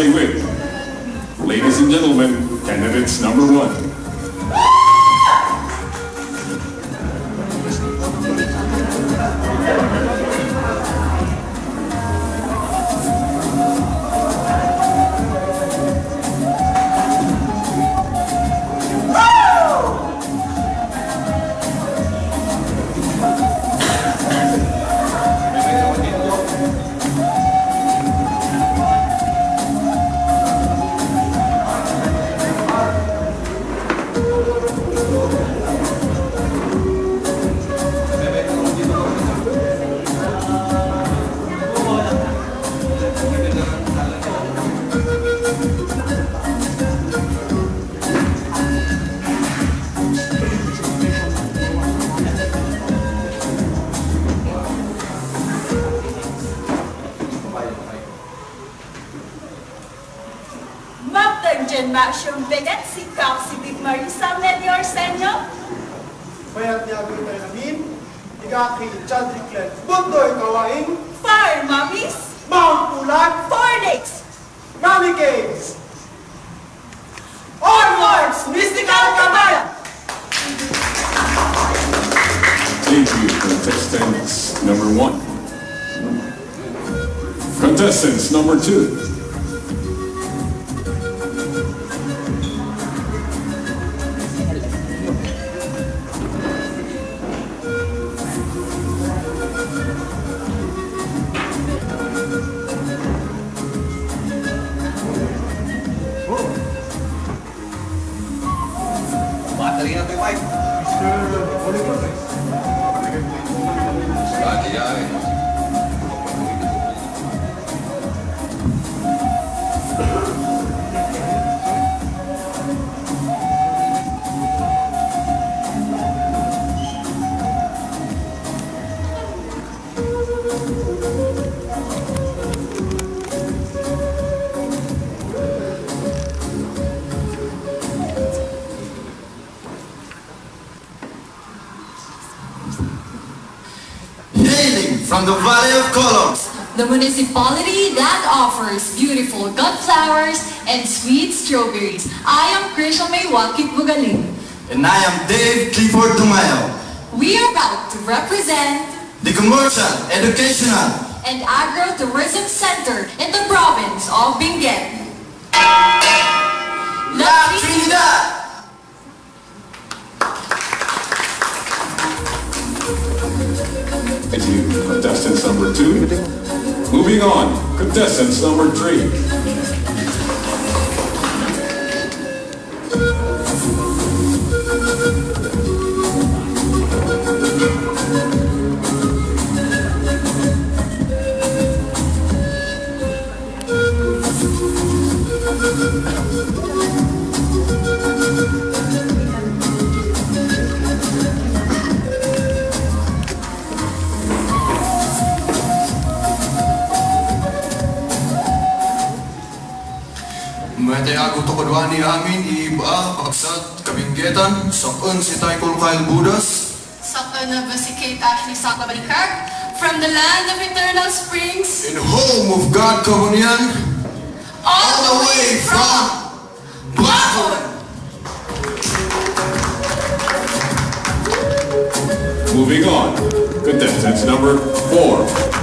Project with, ladies and gentlemen, candidates number 1. Benguet, si Kap, si Big Marisa, Melior, Senyo. Mayat niya agad tayo namin, igaki, Chadriklet, Bundoy, Kawain, Fire Mummies, Mount Pulag, Four Lakes, Mami Caves, onwards, Mystical Cabal! Thank you, contestants number 1. Contestants number 2. From the Valley of Colors, the municipality that offers beautiful godflowers and sweet strawberries. I am Krisha Maywakit Bugaling. And I am Dave Clifford Tumayo. We are proud to represent the Commercial, Educational, and Agri-Tourism Center in the province of Benguet. La Trinidad! Thank you, contestants number 2. Moving on, contestants number 3. Matayago to kadwani amin iba pagsat kabinggetan sakon si Taykol Kyle Budas Sakon na basikate Ashley Sakabalikar from the land of eternal springs in home of God Kabunyan all the way from Baguio. Moving on, contestants number 4.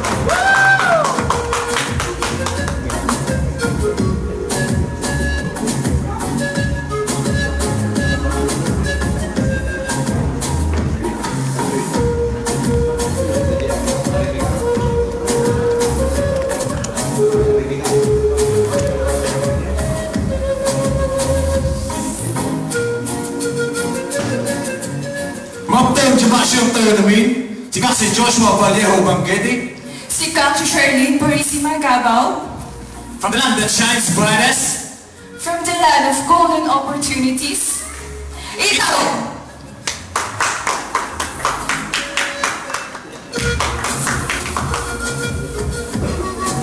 Si Kak si Joshua Vallejo Bangetti Si Kap, si Charlene Parisi Margabaw. from the land that shines brightest From the land of golden opportunities, Itogon!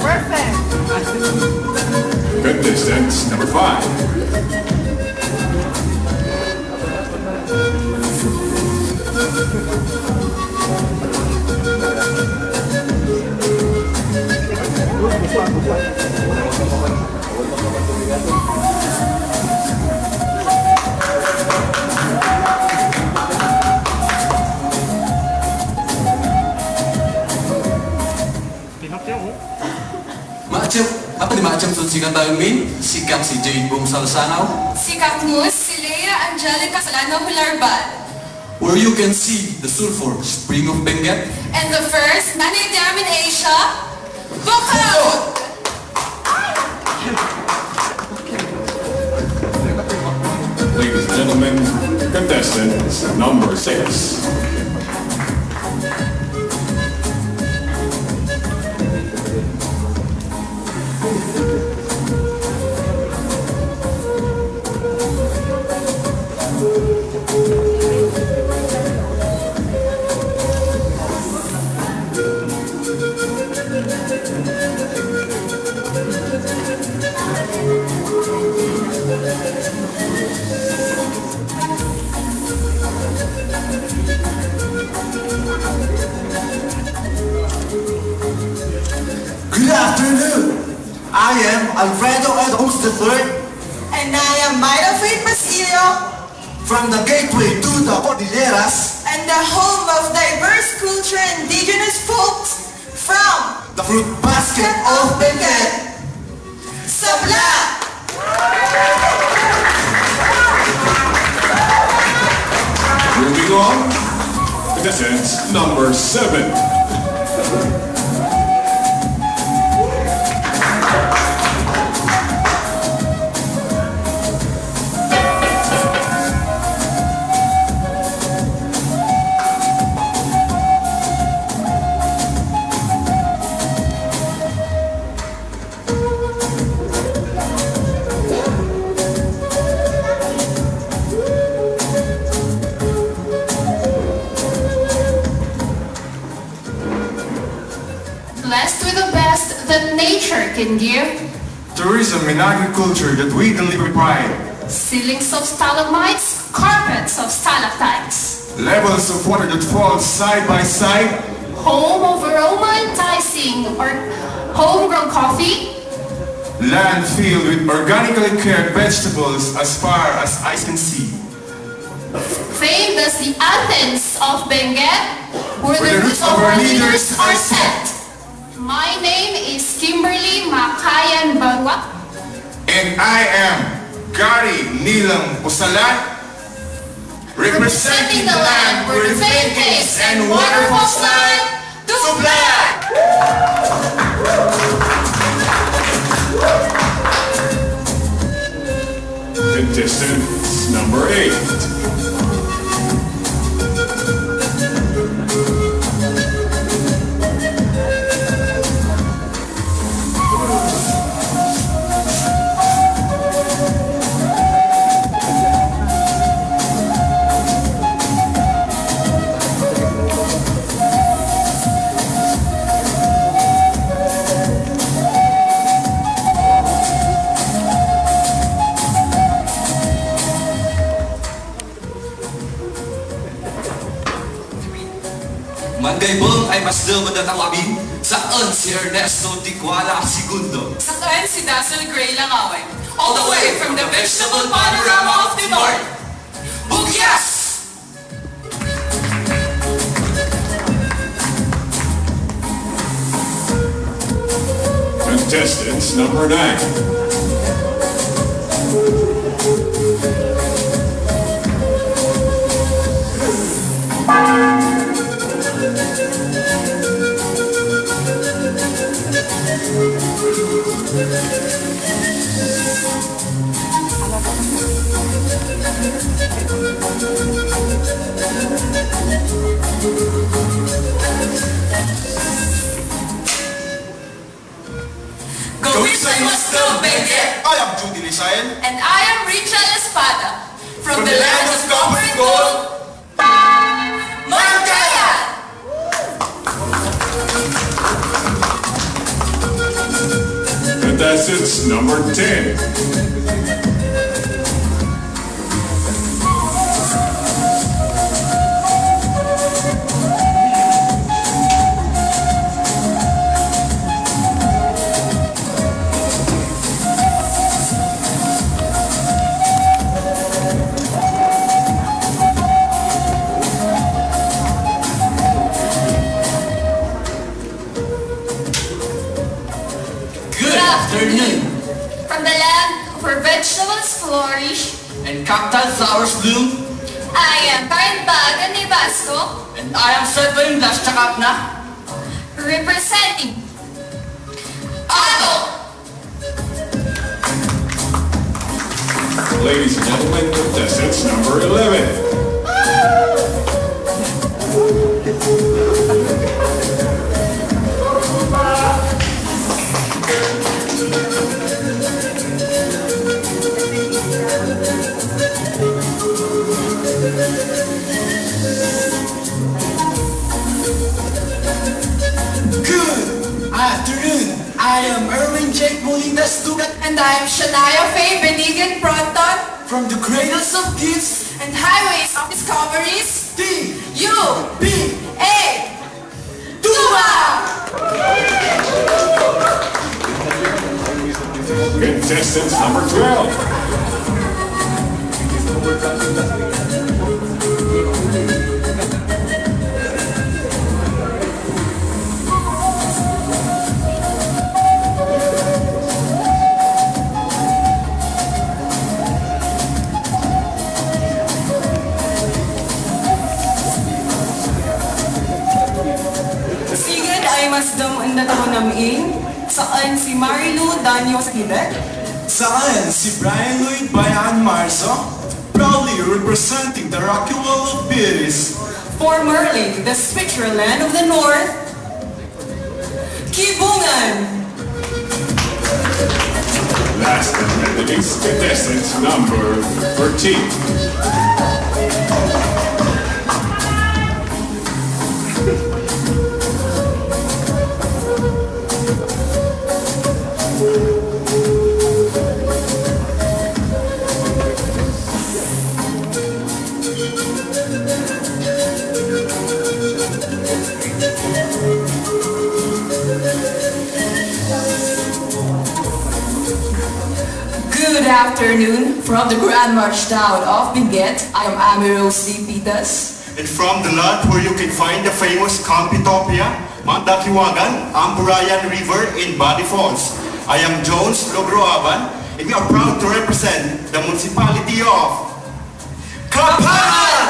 Perfect! Contestants number 5. si Kataymin, si Kak si Jade Bong Salsanaw, Si Kakmus, si Leia Angelica Solano Hularban. where you can see the sulfur spring of Benguet. And the first money dam in Asia, Bukod! Ladies and gentlemen, contestant number 6. Good afternoon. I am Alfredo Edholms III And I am Myra Faith Basilio, from the gateway to the Cordilleras, and the home of diverse culture and indigenous folks from the fruit basket of Benguet. Sablan. Moving on, contestant number 7. Blessed with the best that nature can give. Tourism and agriculture that we deliver pride. Ceilings of stalagmites, carpets of stalactites. Levels of water that fall side by side. Home of aroma enticing or homegrown coffee. Land filled with organically cared vegetables as far as eyes can see. Famed as the Athens of Benguet, where Where the roots of our leaders are set. My name is Kimberly Makayan Benguet. And I am Gary Nilang Pusalat, representing the land where the faith caves and waterfalls lie. Sablan! Contestant number 8. Mandaybong ay mas dumadat ang amin saan si Ernesto Ticuala Segundo. Saan si Dazzle Gray Langaway. All the way from the vegetable panorama of the north. Bugyas! Contestant number 9. Kawisan mas still Benguet. I am Judy Lisayan, And I am Rachel Espada. From the land of copper and gold. Mangkaya! Contestant number 10. Good afternoon. wildflowers bloom. I am Bagan ni Basco, And I am Setwin Dash Chakapna. representing Ato. Ladies and gentlemen, contestants number 11. Good afternoon. I am Erwin Jake Molinas Dugat And I am Shania Faye Benigan Pronton from the Cradles of Gifts and Highways of Discoveries. D. U-B-A Tuba! Contestants number 12. Sigad ay masdam ang natamanaming saan si Marilu Danyo sa Quebec. Saan si Brian Lloyd Bayan Marzo, proudly representing the Rocky Wall of Beauties. Formerly the Switzerland of the North, Kibungan. Last but not least, contestants number 13. Good afternoon from the Grand March town of Benguet. I am Amiros D. Pitas. And from the land where you can find the famous Campitopia, Mount Dakiwagan, Ampurayan River in Body Falls. I am Jones Logroaban, and we are proud to represent the municipality of Kapahan!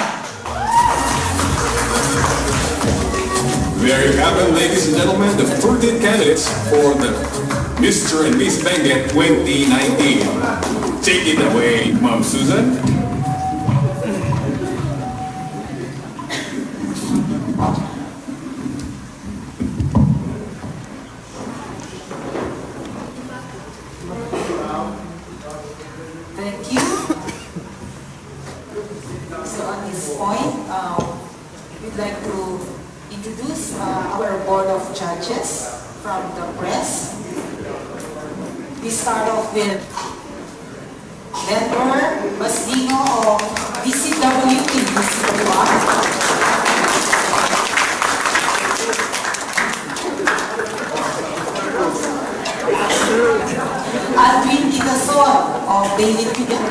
There you have it, ladies and gentlemen, the 13 candidates for the Mr. and Miss Benguet 2019. Take it away, Ma'am Susan. Thank you. So at this point, we'd like to introduce our board of judges from the press. We start off with Denver Basdino of DCW in DCW. Adwin Itogon of Daily Quebec.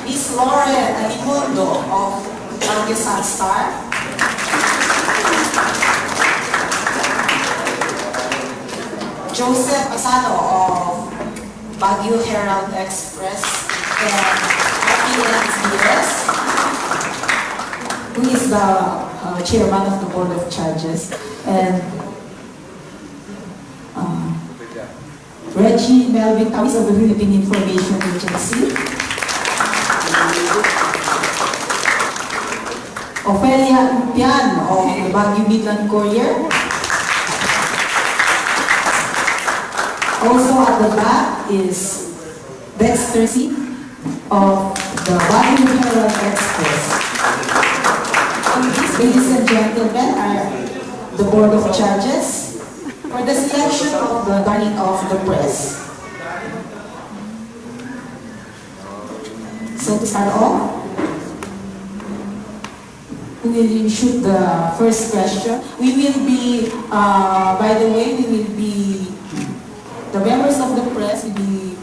Miss Lauren Alimundo of Baguio Sunstar. Joseph Asano of Baguio Herald Express and Happiness, who is the chairman of the board of judges, and Reggie Melvin Tamis of the Philippine Information Agency, Ophelia Umpian of the Baguio Midland Courier. Also at the back is Dexter C. of the Baguio Herald Express. And these, ladies and gentlemen, are the board of judges for the selection of the guardian of the press. So to start off, we will shoot the first question. We will be, by the way, the members of the press will be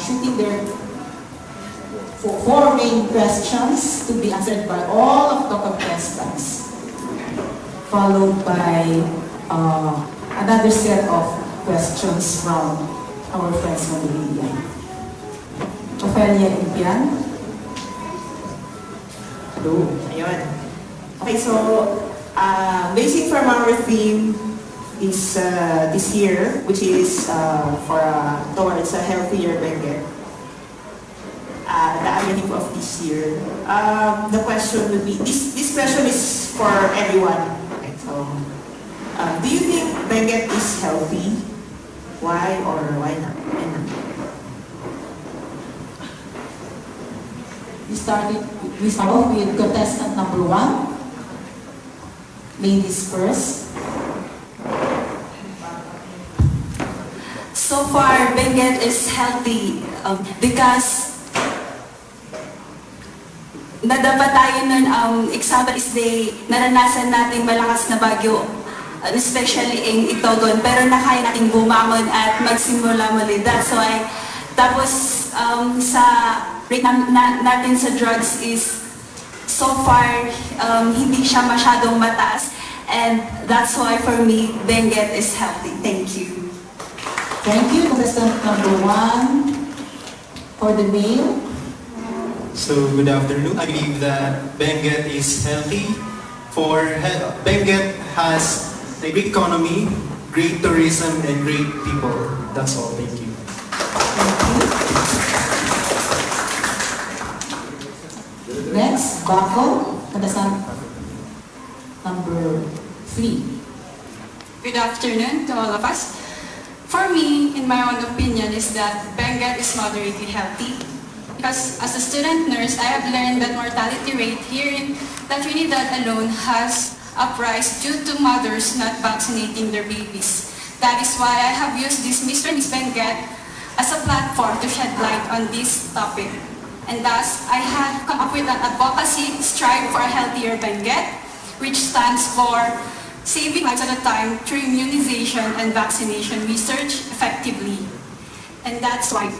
shooting their four main questions to be answered by all of the contestants, followed by another set of questions from our friends from the media. Ophelia Impian. Hello. Ayun. Okay, so basing from our theme is this year, which is towards a healthier Benguet. The objective of this year. The question would be, this question is for everyone. Okay, so, do you think Benguet is healthy? Why or why not? We start off with contestant number 1. Ladies first. So far, Benguet is healthy because nadapa tayo nun, example is naranasan natin malakas na bagyo, especially in Itogon, pero nakaya natin bumangon at magsimula muli. That's why, tapos sa rate natin sa drugs is so far hindi siya masyadong mataas, and that's why for me, Benguet is healthy. Thank you. Thank you, contestant number 1 for the male. So, good afternoon. I believe that Benguet is healthy. Benguet has a great economy, great tourism, and great people. That's all. Thank you. Next, Baco, contestant number 3. Good afternoon to all of us. For me, in my own opinion, is that Benguet is moderately healthy. Because as a student nurse, I have learned that mortality rate here in Trinidad alone has uprise due to mothers not vaccinating their babies. That is why I have used this Mr. and Miss Benguet as a platform to shed light on this topic. And thus, I have come up with an advocacy strive for a healthier Benguet, which stands for saving lives at a time through immunization and vaccination research effectively. And that's why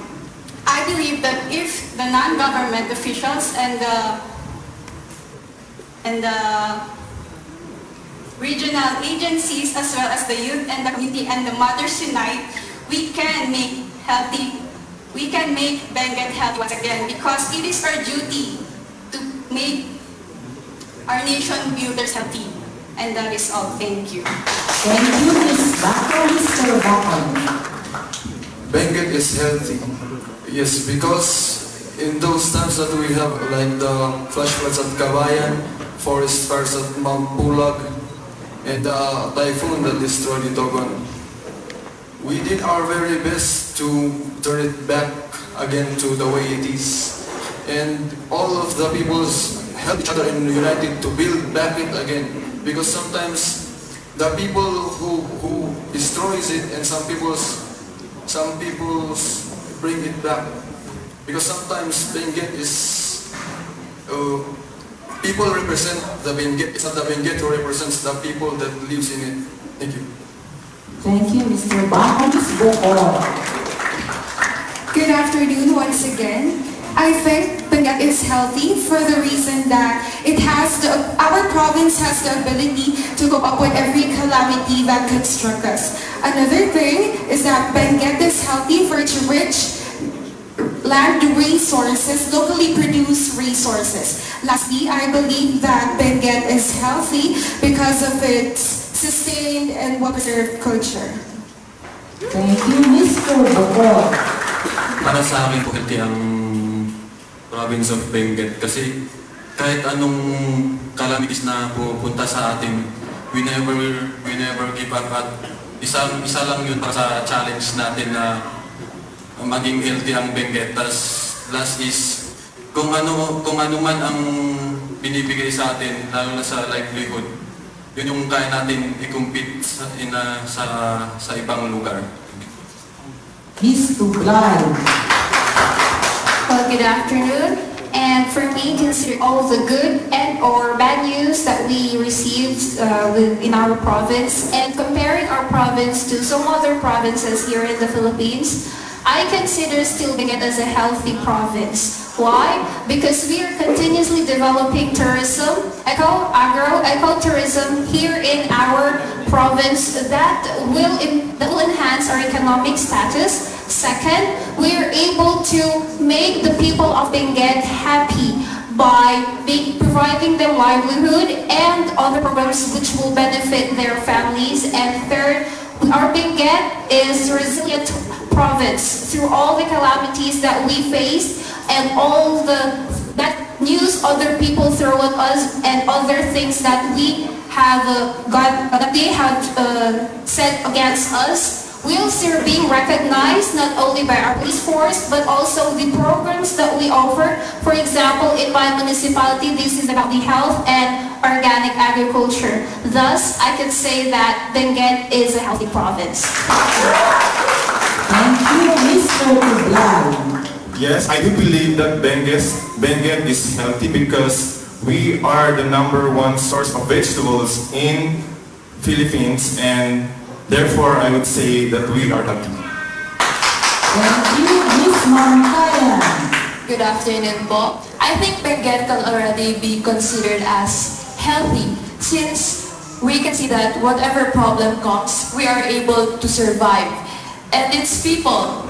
I believe that if the non-government officials and the regional agencies, as well as the youth and the community and the mothers unite, we can make Benguet healthy once again, because it is our duty to make our nation builders healthy. And that is all. Thank you. Thank you, Ms. Baco. Mr. Baco. Benguet is healthy. Yes, because in those times that we have, like the flash floods at Kabayan, forest fires at Mount Pulag, and the typhoon that destroyed Itogon, we did our very best to turn it back again to the way it is. And all of the peoples help each other and united to build back it again. Because sometimes the people who destroys it, and some people's bring it back. Because sometimes Benguet is, people represent the Benguet. It's not the Benguet who represents the people that lives in it. Thank you. Thank you, Mr. Baco. Ms. Bocor. Good afternoon once again. I think Benguet is healthy for the reason that our province has the ability to cope up with every calamity that could struck us. Another thing is that Benguet is healthy for its rich land resources, locally produced resources. Lastly, I believe that Benguet is healthy because of its sustained and well-preserved culture. Thank you, Mr. Bocor. Para sa amin po, healthy ang province of Benguet kasi kahit anong calamities na pupunta sa atin, we never give up at isa lang yun para sa challenge natin na maging healthy ang Benguet. Last is kung ano man ang binibigay sa atin, lalo na sa livelihood, yun yung kaya natin i-compete sa ibang lugar. He's too blind. Well, good afternoon. And for me, consider all the good and or bad news that we received in our province, and comparing our province to some other provinces here in the Philippines, I consider still Benguet as a healthy province. Why? Because we are continuously developing tourism, ecotourism here in our province that will that will enhance our economic status. Second, we are able to make the people of Benguet happy by providing them livelihood and other programs which will benefit their families. And third, our Benguet is a resilient province through all the calamities that we face and all that news other people throw at us and other things that we have that they have said against us. We also are being recognized not only by our police force but also the programs that we offer. For example, in my municipality, this is about the health and organic agriculture. Thus, I can say that Benguet is a healthy province. Thank you, Mr. Ibaloi. Yes, I do believe that Benguet is healthy because we are the #1 source of vegetables in Philippines, and therefore I would say that we are healthy. Thank you, Ms. Mankayan. Good afternoon po. I think Benguet can already be considered as healthy since we can see that whatever problem comes, we are able to survive. And its people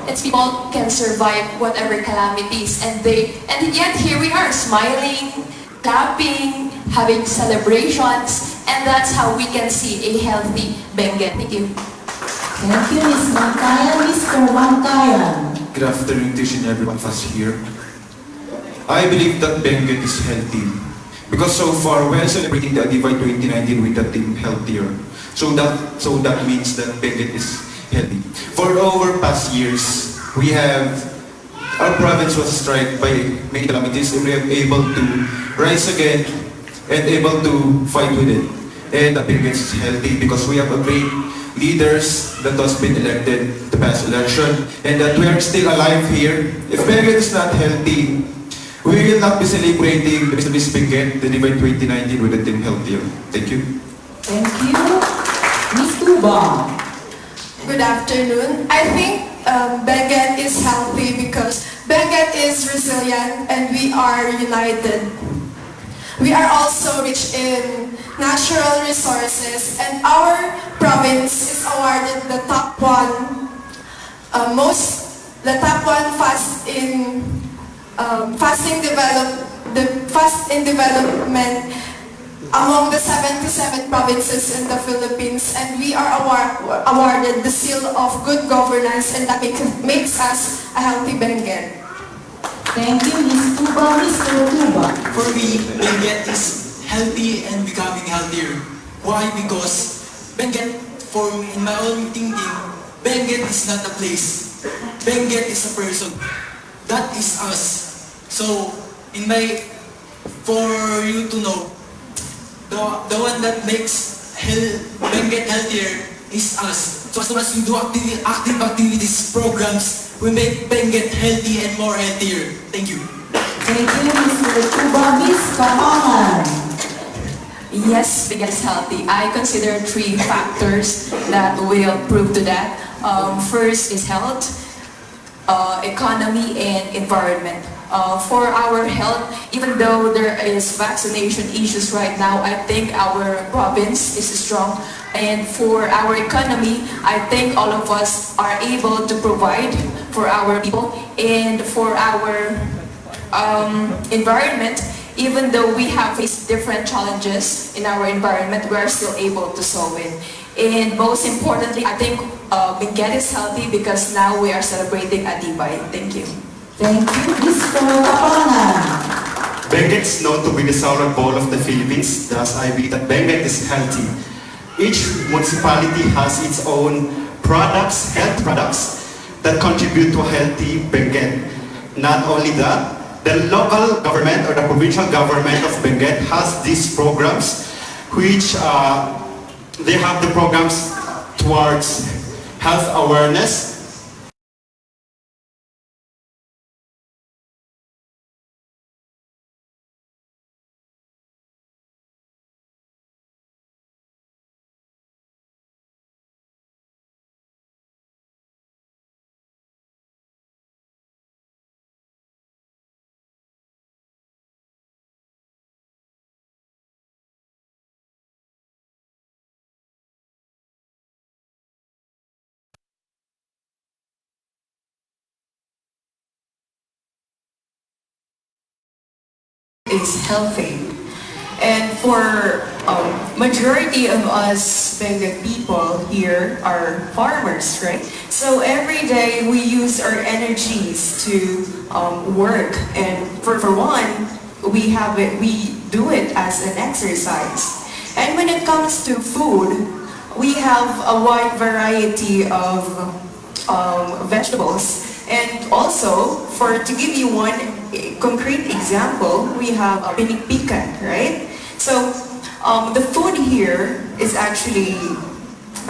can survive whatever calamities, and yet here we are smiling, clapping, having celebrations, and that's how we can see a healthy Benguet. Thank you. Thank you, Ms. Mankayan. Mr. Mankayan. Good afternoon to each and every one of us here. I believe that Benguet is healthy because so far we are celebrating the Adivay 2019 with the team healthier. So that means that Benguet is healthy. For over past years, our province was struck by many calamities and we are able to rise again and able to fight with it. And the Benguet is healthy because we have a great leaders that has been elected the past election and that we are still alive here. If Benguet is not healthy, we will not be celebrating the Miss Benguet, the Adivay 2019 with the team healthier. Thank you. Thank you. Ms. Tuba. Good afternoon. I think Benguet is healthy because Benguet is resilient and we are united. We are also rich in natural resources and our province is awarded the top one fast in development among the 77 provinces in the Philippines, and we are awarded the seal of good governance, and that makes us a healthy Benguet. Thank you, Ms. Tuba. Mr. Tuba. For me, Benguet is healthy and becoming healthier. Why? Because Benguet, for me, in my own thinking, Benguet is not a place. Benguet is a person. That is us. So, for you to know, the one that makes Benguet healthier is us. So as long as we do active activities, programs, we make Benguet healthy and more healthier. Thank you. Thank you, Mr. Tuba. Ms. Kamangan. Yes, Benguet is healthy. I consider 3 factors that will prove to that. First is health, economy, and environment. For our health, even though there is vaccination issues right now, I think our province is strong. And for our economy, I think all of us are able to provide for our people. And for our environment, even though we have faced different challenges in our environment, we are still able to solve it. And most importantly, I think Benguet is healthy because now we are celebrating Adivay. Thank you. Thank you, Mr. Kapangan. Benguet is known to be the southern bowl of the Philippines, thus I believe that Benguet is healthy. Each municipality has its own products, health products, that contribute to a healthy Benguet. Not only that, the local government or the provincial government of Benguet has these programs, which they have the programs towards health awareness, is healthy. And for majority of us Benguet people here are farmers, right? So every day we use our energies to work, and for one, we do it as an exercise. And when it comes to food, we have a wide variety of vegetables. And also, to give you one concrete example, we have a pinikpikan, right? So the food here is actually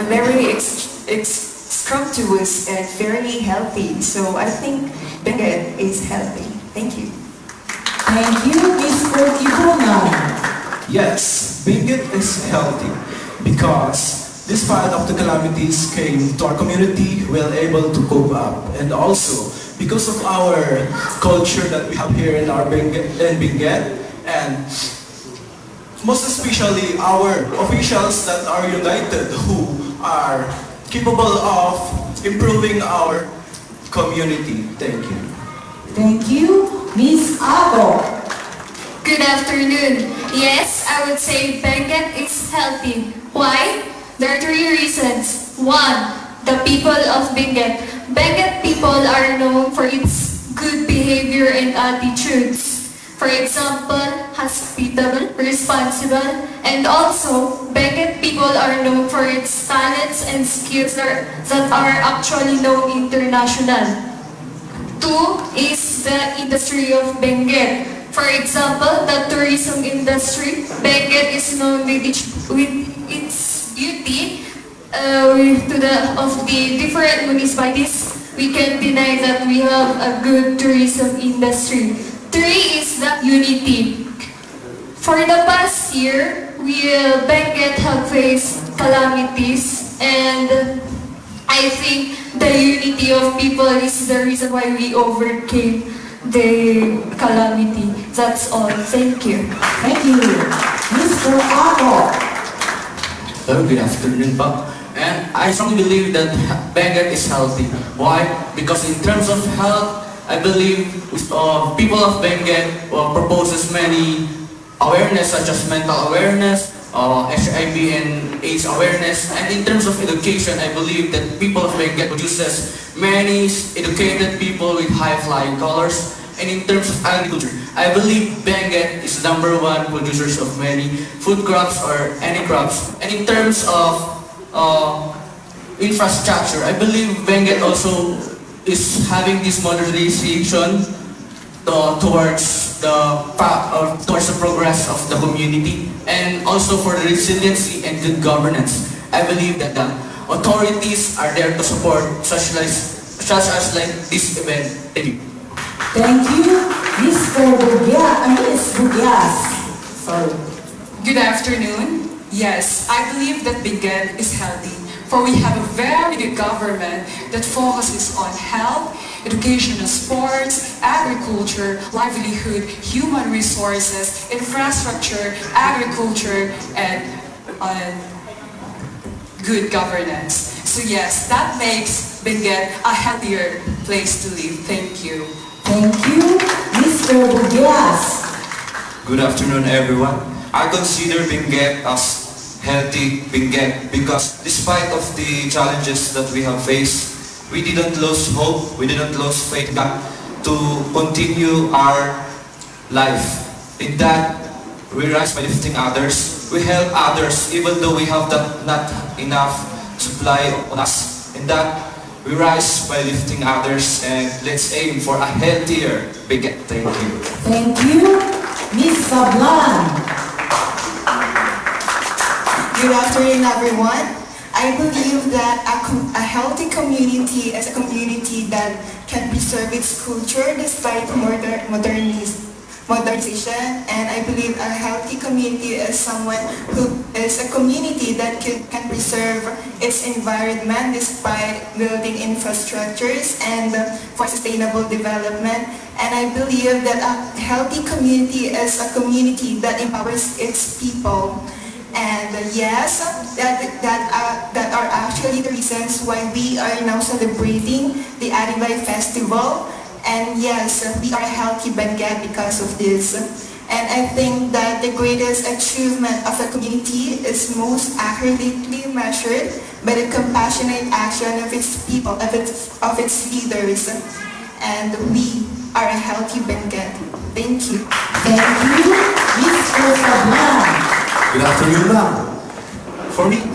very scrumptious and fairly healthy. So I think Benguet is healthy. Thank you. Thank you, Mr. Itogon. Yes, Benguet is healthy because despite of the calamities came to our community, we are able to cope up. And also, because of our culture that we have here in our Benguet, and most especially our officials that are united, who are capable of improving our community. Thank you. Thank you, Miss Abo. Good afternoon. Yes, I would say Benguet is healthy. Why? There are 3 reasons. 1, the people of Benguet. Benguet people are known for its good behavior and attitudes. For example, hospitable, responsible, and also Benguet people are known for its talents and skills that are actually known international. 2 is the industry of Benguet. For example, the tourism industry. Benguet is known with its beauty of the different municipalities. We can deny that we have a good tourism industry. 3 is the unity. For the past year, Benguet have faced calamities, and I think the unity of people is the reason why we overcame the calamity. That's all. Thank you. Thank you. Mr. Ako. Hello, good afternoon, Bob. And I strongly believe that Benguet is healthy. Why? Because in terms of health, I believe people of Benguet proposes many awareness such as mental awareness, HIV and AIDS awareness. And in terms of education, I believe that people of Benguet produces many educated people with high-flying colors. And in terms of agriculture, I believe Benguet is #1 producers of many food crops or any crops. And in terms of infrastructure, I believe Benguet also is having this modernization towards the progress of the community, and also for the resiliency and good governance. I believe that the authorities are there to support such as like this event. Thank you. Thank you, Mr. Bugyas. Sorry. Good afternoon. Yes, I believe that Benguet is healthy, for we have a very good government that focuses on health, education and sports, agriculture, livelihood, human resources, infrastructure, agriculture, and good governance. So yes, that makes Benguet a healthier place to live. Thank you. Thank you, Mr. Bugyas. Good afternoon, everyone. I consider Benguet as healthy Benguet because despite of the challenges that we have faced, we didn't lose hope, we didn't lose faith to continue our life. In that, we rise by lifting others, we help others even though we have not enough supply on us. In that, we rise by lifting others, and let's aim for a healthier Benguet. Thank you. Thank you, Miss Sablan. Good afternoon, everyone. I believe that a healthy community is a community that can preserve its culture despite modernization, and I believe a healthy community is a community that can preserve its environment despite building infrastructures and for sustainable development. And I believe that a healthy community is a community that empowers its people. And yes, that are actually the reasons why we are now celebrating the Adivay festival. And yes, we are a healthy Benguet because of this. And I think that the greatest achievement of a community is most accurately measured by the compassionate action of its people, of its leaders. And we are a healthy Benguet. Thank you. Thank you, Mr. Sablan. Good afternoon, ma'am. For me,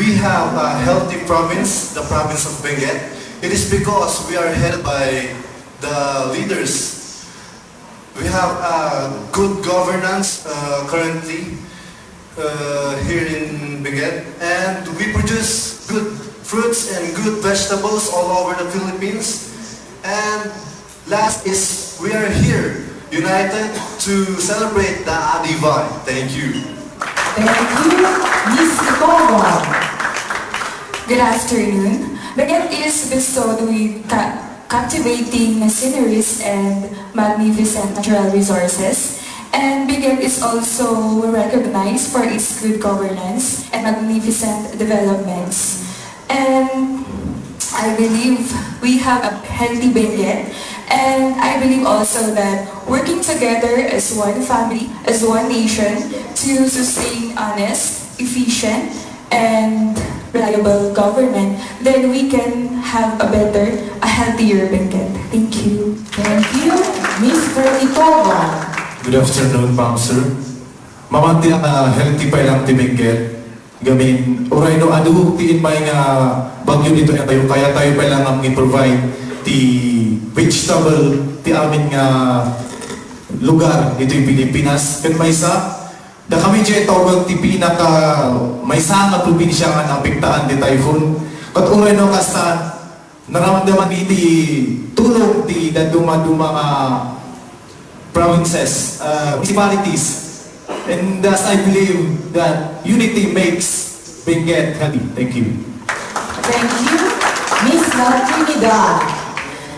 we have a healthy province, the province of Benguet. It is because we are headed by the leaders. We have good governance currently here in Benguet, and we produce good fruits and good vegetables all over the Philippines. And last is we are here united to celebrate the Adivay. Thank you. Thank you, Ms. Itogon. Good afternoon. Benguet is bestowed with captivating sceneries and magnificent natural resources. And Benguet is also recognized for its good governance and magnificent developments. And I believe we have a healthy Benguet. And I believe also that working together as one family, as one nation, to sustain honest, efficient, and reliable government, then we can have a healthier Benguet. Thank you. Thank you, Mr. Itogon. Good afternoon, ma'am, sir. Mamanti ang healthy pa lang ti Benguet. Gamin, oray no adu tiin may nga bagyo dito na tayo, kaya tayo pa lang ang i-provide ti vegetable ti amin nga lugar dito yung Pilipinas. Kan may sa da kami dyan tawag ti pinaka may nga probinsya nga naapektaan di typhoon. Kat uray no kasta naramdaman iti tulong ti daduma-duma nga provinces, municipalities. And thus I believe that unity makes Benguet healthy. Thank you. Thank you, Ms. Trinidad.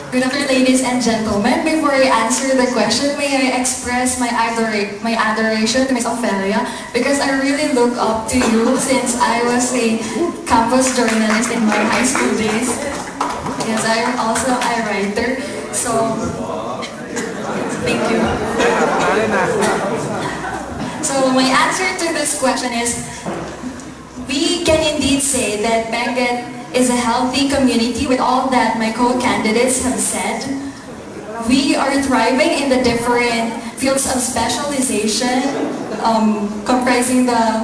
Good afternoon, ladies and gentlemen. Before I answer the question, may I express my adoration to Ms. Ophelia because I really look up to you since I was a campus journalist in my high school days. Yes, I'm also a writer. So, thank you. So my answer to this question is, we can indeed say that Benguet is a healthy community with all that my co-candidates have said. We are thriving in the different fields of specialization, comprising the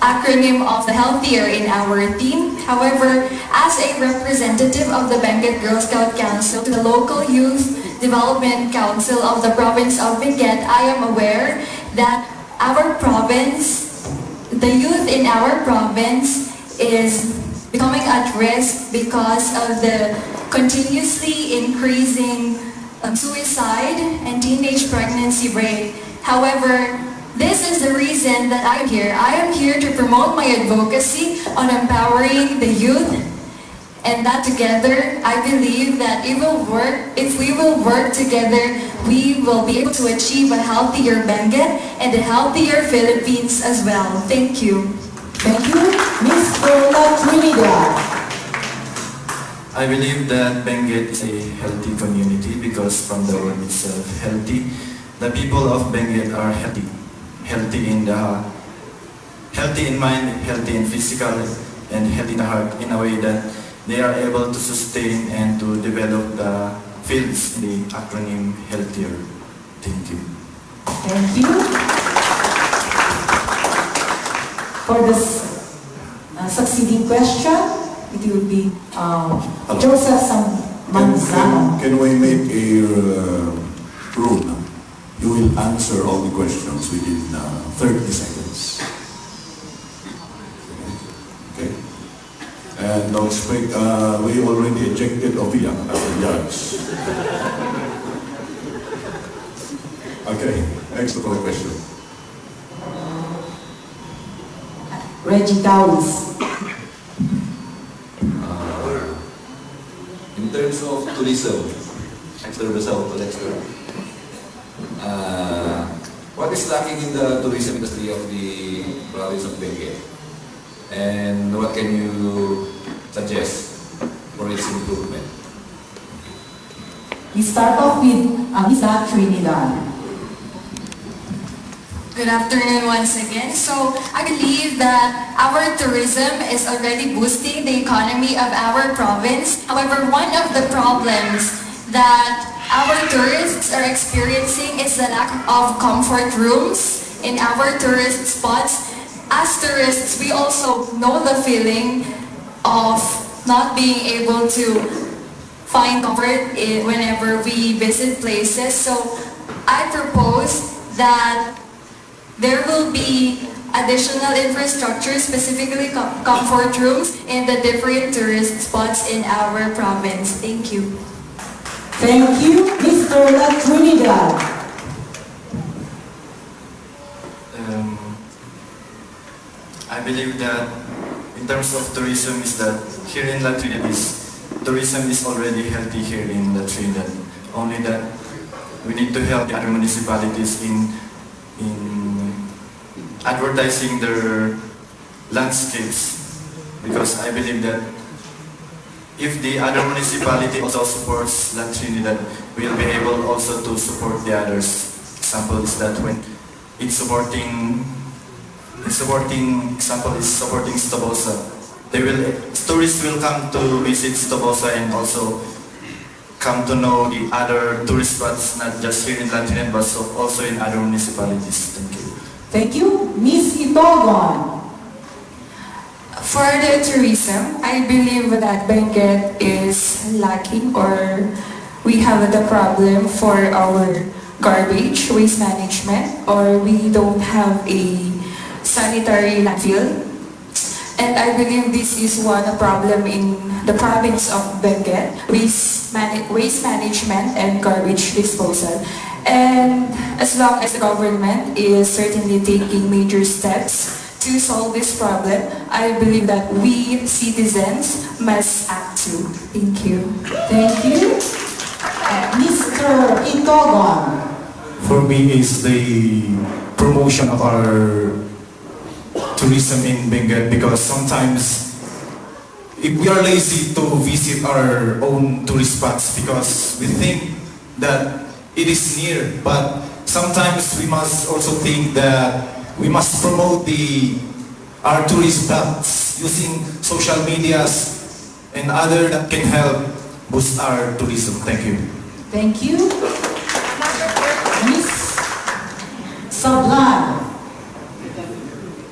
acronym of the healthier in our team. However, as a representative of the Benguet Girl Scout Council to the local Youth Development Council of the province of Benguet, I am aware that our province, the youth in our province is becoming at risk because of the continuously increasing suicide and teenage pregnancy rate. However, this is the reason that I'm here. I am here to promote my advocacy on empowering the youth, and that together, I believe that if we will work together, we will be able to achieve a healthier Benguet and a healthier Philippines as well. Thank you. Thank you, Ms. Trinidad. I believe that Benguet is a healthy community because from the word itself, healthy, the people of Benguet are healthy. Healthy in mind, healthy in physical, and healthy in the heart in a way that they are able to sustain and to develop the fields in the acronym healthier. Thank you. Thank you. For this succeeding question, it will be Joseph Manzano. Can we make a rule? You will answer all the questions within 30 seconds. Okay? And don't speak, we already ejected Ovia as a judge. Okay, next question. Reggie Dowles. In terms of tourism, what is lacking in the tourism industry of the province of Benguet? And what can you suggest for its improvement? We start off with Ms. Trinidad. Good afternoon once again. So I believe that our tourism is already boosting the economy of our province. However, one of the problems that our tourists are experiencing is the lack of comfort rooms in our tourist spots. As tourists, we also know the feeling of not being able to find comfort whenever we visit places. So I propose that there will be additional infrastructure, specifically comfort rooms in the different tourist spots in our province. Thank you. Thank you, Mr. La Trinidad. I believe that in terms of tourism is that here in La Trinidad tourism is already healthy here in La Trinidad. Only that we need to help the other municipalities in advertising their landscapes, because I believe that if the other municipality also supports La Trinidad, we'll be able also to support the others. Example is that when supporting Stobosa, tourists will come to visit Stobosa and also come to know the other tourist spots, not just here in La Trinidad, but also in other municipalities. Thank you. Thank you, Miss Itogon. For the tourism, I believe that Benguet is lacking, or we have the problem for our garbage waste management, or we don't have a sanitary landfill. And I believe this is one problem in the province of Benguet, waste management and garbage disposal. And as long as the government is certainly taking major steps to solve this problem, I believe that we citizens must act too. Thank you. Thank you. Mr. Itogon. For me is the promotion of our tourism in Benguet, because sometimes if we are lazy to visit our own tourist spots because we think that it is near, but sometimes we must also think that we must promote our tourist spots using social medias and other that can help boost our tourism. Thank you. Thank you. Miss Sablan.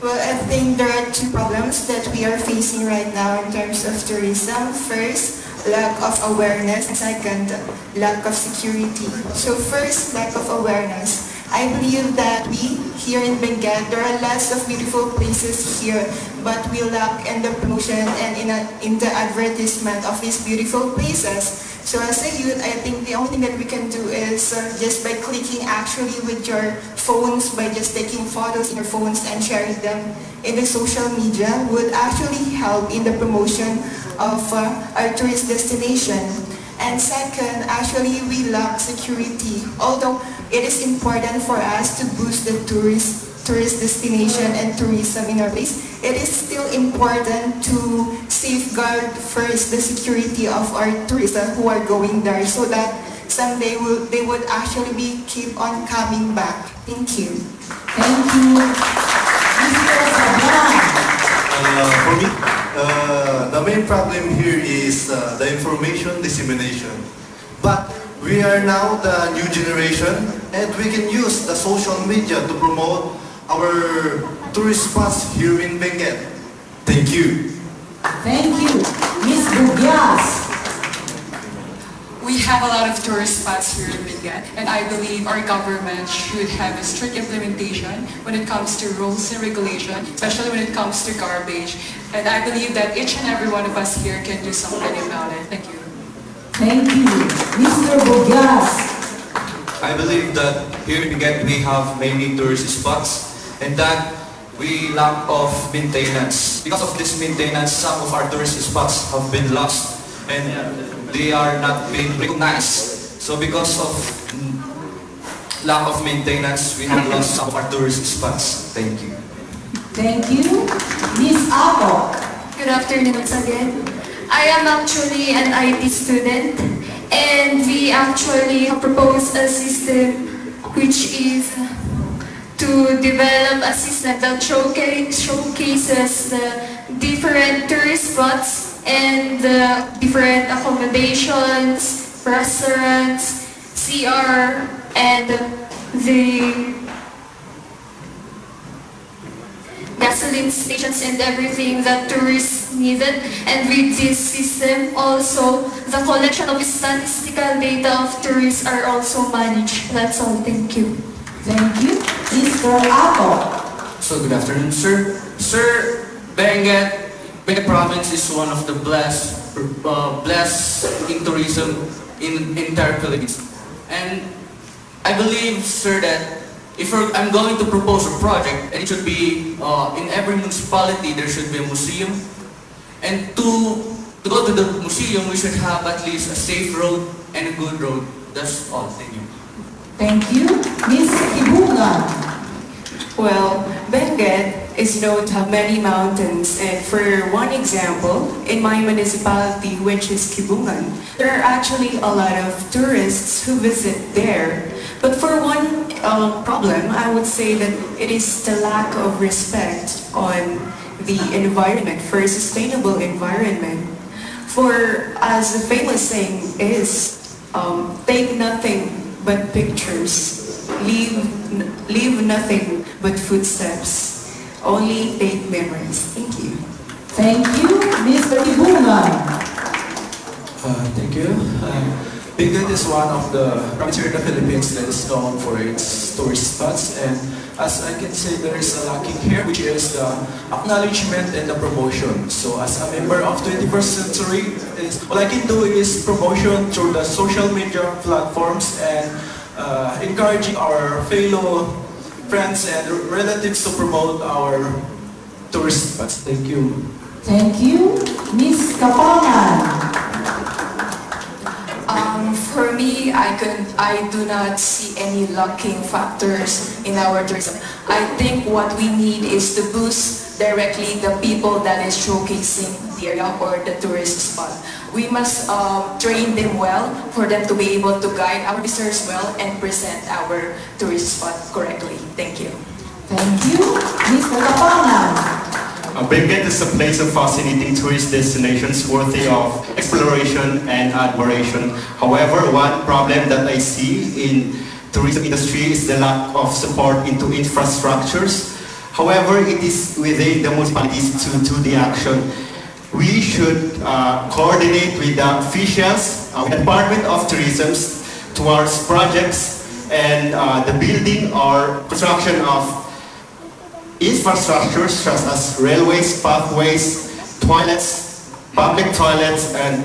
Well, I think there are two problems that we are facing right now in terms of tourism. First, lack of awareness, and second, lack of security. So first, lack of awareness. I believe that we, here in Benguet, there are lots of beautiful places here, but we lack in the promotion and in the advertisement of these beautiful places. So as a youth, I think the only thing that we can do is just by clicking actually with your phones, by just taking photos in your phones and sharing them in the social media would actually help in the promotion of our tourist destination. And second, actually we lack security. Although it is important for us to boost the tourist destination and tourism in our place, it is still important to safeguard first the security of our tourists who are going there, so that someday they would actually keep on coming back. Thank you. Thank you. Mr. Sablan. For me, the main problem here is the information dissemination. But we are now the new generation, and we can use the social media to promote our tourist spots here in Benguet. Thank you. Thank you. Miss Bugyas. We have a lot of tourist spots here in Benguet, and I believe our government should have a strict implementation when it comes to rules and regulations, especially when it comes to garbage. And I believe that each and every one of us here can do something about it. Thank you. Thank you. Mr. Bugyas. I believe that here in Benguet we have many tourist spots, and that we lack of maintenance. Because of this maintenance, some of our tourist spots have been lost, and they are not being recognized. So because of lack of maintenance, we have lost some of our tourist spots. Thank you. Thank you. Miss Ako. Good afternoon once again. I am actually an IT student, and we actually have proposed a system which is to develop a system that showcases the different tourist spots and the different accommodations, restaurants, CR, and the gasoline stations and everything that tourists needed. And with this system also, the collection of statistical data of tourists are also managed. That's all. Thank you. Thank you. Mr. Apo. So good afternoon, sir. Sir, Benguet province is one of the blessed in tourism in entire Philippines. And I believe, sir, that if I'm going to propose a project, and it should be in every municipality there should be a museum. And to go to the museum, we should have at least a safe road and a good road. That's all. Thank you. Thank you. Ms. Kibungan. Well, Benguet is known to have many mountains, and for one example, in my municipality, which is Kibungan, there are actually a lot of tourists who visit there. But for one problem, I would say that it is the lack of respect on the environment, for a sustainable environment. For, as the famous saying is, take nothing but pictures, leave nothing but footsteps, only take memories. Thank you. Thank you, Mr. Kibungan. Thank you. Benguet is one of the provinces in the Philippines that is known for its tourist spots, and as I can say, there is a lacking here, which is the acknowledgement and the promotion. So as a member of 21st century, all I can do is promotion through the social media platforms and encouraging our fellow friends and relatives to promote our tourist spots. Thank you. Thank you. Ms. Kapangan. For me, I do not see any lacking factors in our tourism. I think what we need is to boost directly the people that is showcasing the area or the tourist spot. We must train them well for them to be able to guide our visitors well and present our tourist spot correctly. Thank you. Thank you. Mr. Kapangan. Benguet is a place of fascinating tourist destinations worthy of exploration and admiration. However, one problem that I see in tourism industry is the lack of support into infrastructures. However, it is within the municipalities to do the action. We should coordinate with the officials, with the Department of Tourism towards projects and the building or construction of infrastructures such as railways, pathways, toilets, public toilets, and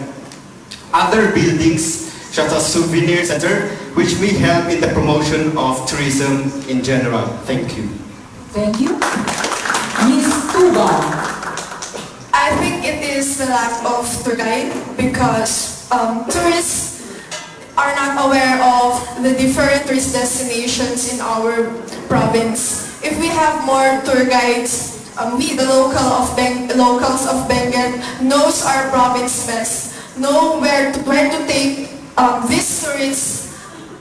other buildings such as souvenir center, which may help in the promotion of tourism in general. Thank you. Thank you. Ms. Tuba. I think it is the lack of tour guide because tourists are not aware of the different tourist destinations in our province. If we have more tour guides, we, the locals of Benguet, knows our province best, know where to take these tourists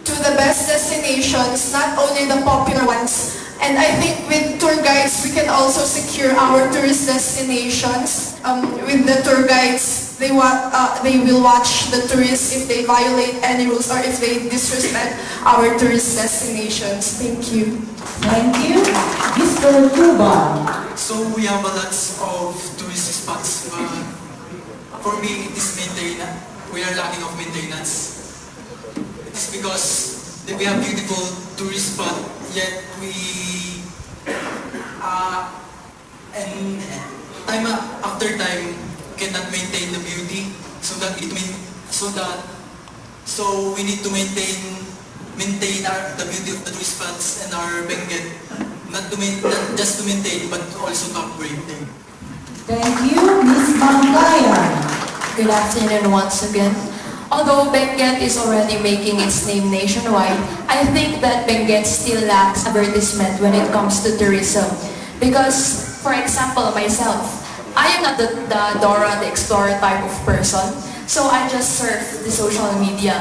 to the best destinations, not only the popular ones. And I think with tour guides, we can also secure our tourist destinations. With the tour guides, they will watch the tourists if they violate any rules or if they disrespect our tourist destinations. Thank you. Thank you. Mr. Tuba. So we have a lot of tourist spots, but for me it is maintenance. We are lacking of maintenance. It is because we have beautiful tourist spot, yet we and time after time cannot maintain the beauty, so we need to maintain the beauty of the tourist spots and our Benguet, not just to maintain but also to upgrade them. Thank you, Ms. Bangayan. Good afternoon once again. Although Benguet is already making its name nationwide, I think that Benguet still lacks advertisement when it comes to tourism. Because, for example, myself, I am not the Dora the Explorer type of person, so I just surf the social media.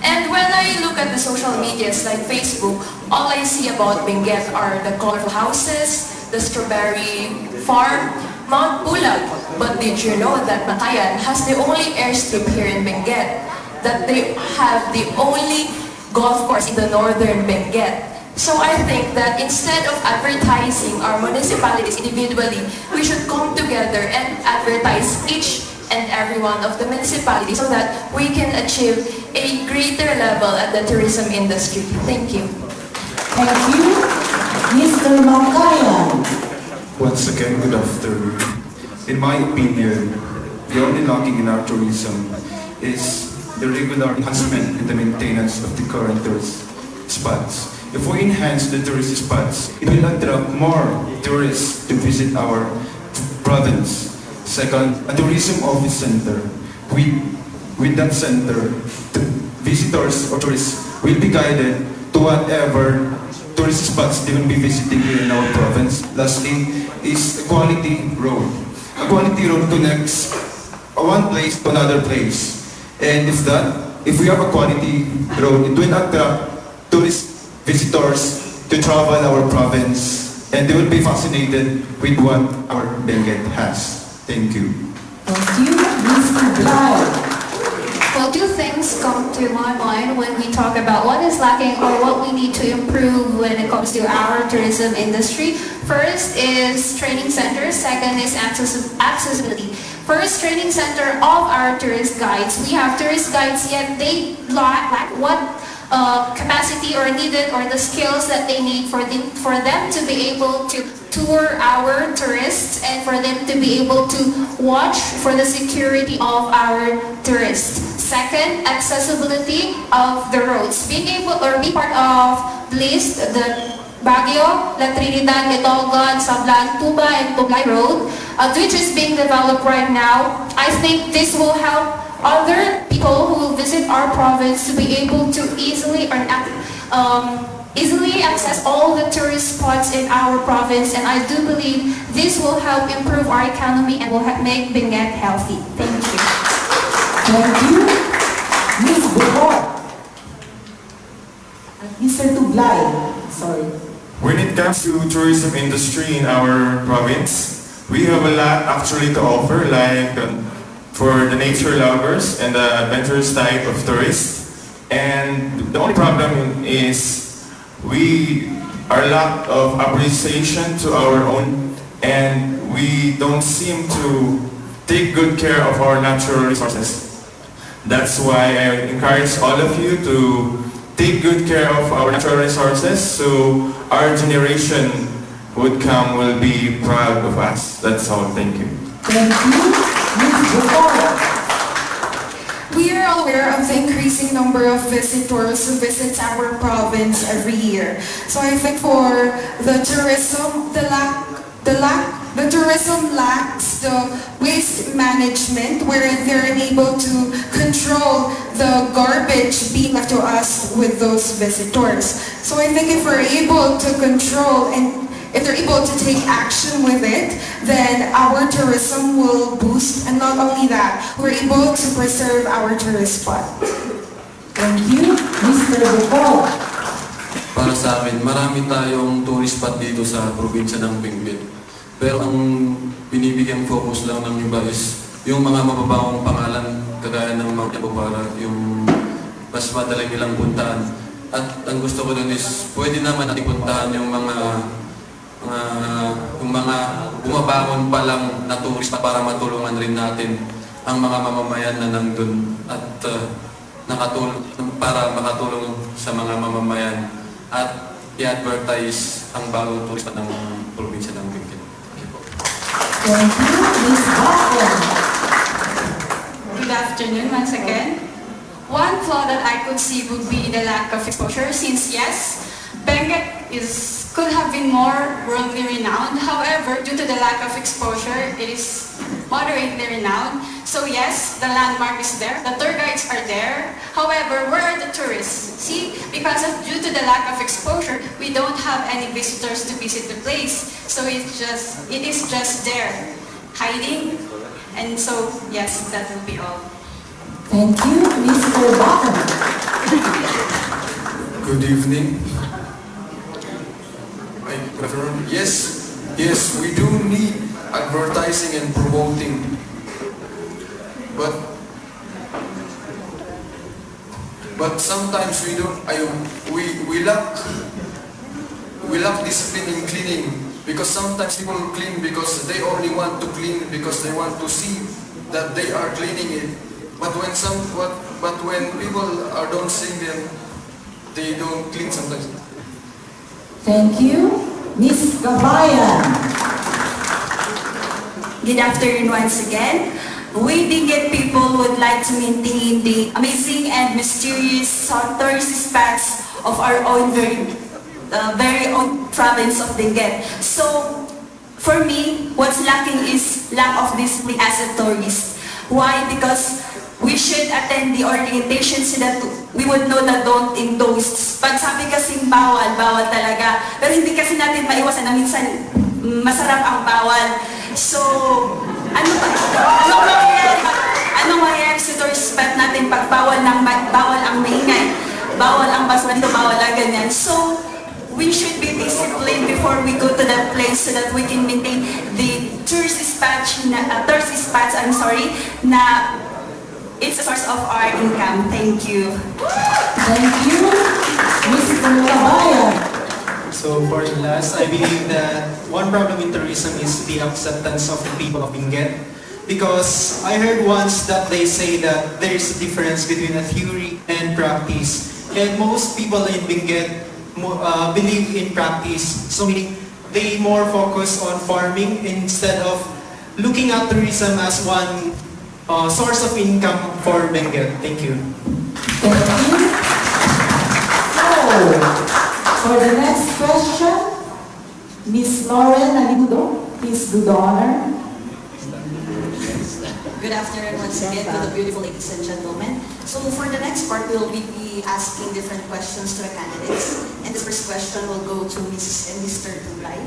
And when I look at the social medias like Facebook, all I see about Benguet are the colorful houses, the strawberry farm, Mount Pulag. But did you know that Matayan has the only airstrip here in Benguet? That they have the only golf course in the northern Benguet. So I think that instead of advertising our municipalities individually, we should come together and advertise each and every one of the municipalities so that we can achieve a greater level at the tourism industry. Thank you. Thank you, Mr. Mangkayan. Once again, good afternoon. In my opinion, the only lacking in our tourism is the regular enhancement and the maintenance of the current tourist spots. If we enhance the tourist spots, it will attract more tourists to visit our province. Second, a tourism office center. With that center, the visitors or tourists will be guided to whatever tourist spots they will be visiting here in our province. Lastly, is a quality road. A quality road connects one place to another place. And if we have a quality road, it will attract tourist visitors to travel our province, and they will be fascinated with what our Benguet has. Thank you. Thank you, Mr. Blau. Well, two things come to my mind when we talk about what is lacking or what we need to improve when it comes to our tourism industry. First is training centers, second is accessibility. First, training center of our tourist guides. We have tourist guides, yet they lack what capacity or needed or the skills that they need for them to be able to tour our tourists and for them to be able to watch for the security of our tourists. Second, accessibility of the roads. Being able or be part of BLIST, the Baguio, Trinidad, Itogon, Sablan, Tuba, and Tublay Road, which is being developed right now. I think this will help other people who will visit our province to be able to easily access all the tourist spots in our province, and I do believe this will help improve our economy and will make Benguet healthy. Thank you. Thank you, Ms. Bukor. Mr. Tublay, sorry. When it comes to tourism industry in our province, we have a lot actually to offer, like for the nature lovers and the adventurous type of tourists. And the only problem is our lack of appreciation to our own, and we don't seem to take good care of our natural resources. That's why I encourage all of you to take good care of our natural resources so our generation will be proud of us. That's all. Thank you. Thank you. We are aware of the increasing number of visitors who visit our province every year. So I think for the tourism, the tourism lacks the waste management where they're unable to control the garbage being left to us with those visitors. So I think if we're able to control and if they're able to take action with it, then our tourism will boost. And not only that, we're able to preserve our tourist spot. Thank you, Mr. Bukor. Para sa amin, marami tayong tourist spot dito sa probinsya ng Benguet. Pero ang binibigyan focus lang ng iba is yung mga mababawang pangalan, kagaya ng Mount Abubara, yung mas madaling nilang puntahan. At ang gusto ko dun is, pwede naman natin puntahan yung mga bumabangon pa lang na turista para matulungan rin natin ang mga mamamayan na nandun at para makatulong sa mga mamamayan at i-advertise ang bagong turista ng probinsya ng Benguet. Thank you, Ms. Bacon. Good afternoon once again. One flaw that I could see would be the lack of exposure, since yes, Benguet could have been more worldly renowned. However, due to the lack of exposure, it is moderately renowned. So yes, the landmark is there, the tour guides are there. However, where are the tourists? See, due to the lack of exposure, we don't have any visitors to visit the place. So it is just there, hiding. And so, yes, that will be all. Thank you, Mr. Bacon. Good evening. Good afternoon. Yes, we do need advertising and promoting, but sometimes we don't. We lack discipline in cleaning, because sometimes people clean because they only want to clean because they want to see that they are cleaning it. But when people don't see them, they don't clean sometimes. Thank you. Miss Gabayan. Good afternoon once again. We Benguet people would like to maintain the amazing and mysterious tourist spots of our own very own province of Benguet. So, for me, what's lacking is lack of discipline as a tourist. Why? Because we should attend the orientation so that we would know the don't and don'ts. Pag sabi kasing bawal talaga. Pero hindi kasi natin maiwasan na minsan masarap ang bawal. So, anong mangyayari sa tourist spot natin pag bawal ang maingay, bawal ang basura dito, bawal ang ganyan. So, we should be disciplined before we go to that place so that we can maintain the tourist spots na it's a source of our income. Thank you. Thank you, Mr. Kabayan. So for the last, I believe that one problem in tourism is the acceptance of the people of Benguet. Because I heard once that they say that there is a difference between a theory and practice. And most people in Benguet believe in practice. So meaning they more focus on farming instead of looking at tourism as one source of income for Benguet. Thank you. Thank you. So, for the next question, Miss Lauren Aligudo, please do the honor. Good afternoon once again to the beautiful ladies and gentlemen. So for the next part, we'll be asking different questions to the candidates. And the first question will go to Mrs. and Mr. Ibaloi.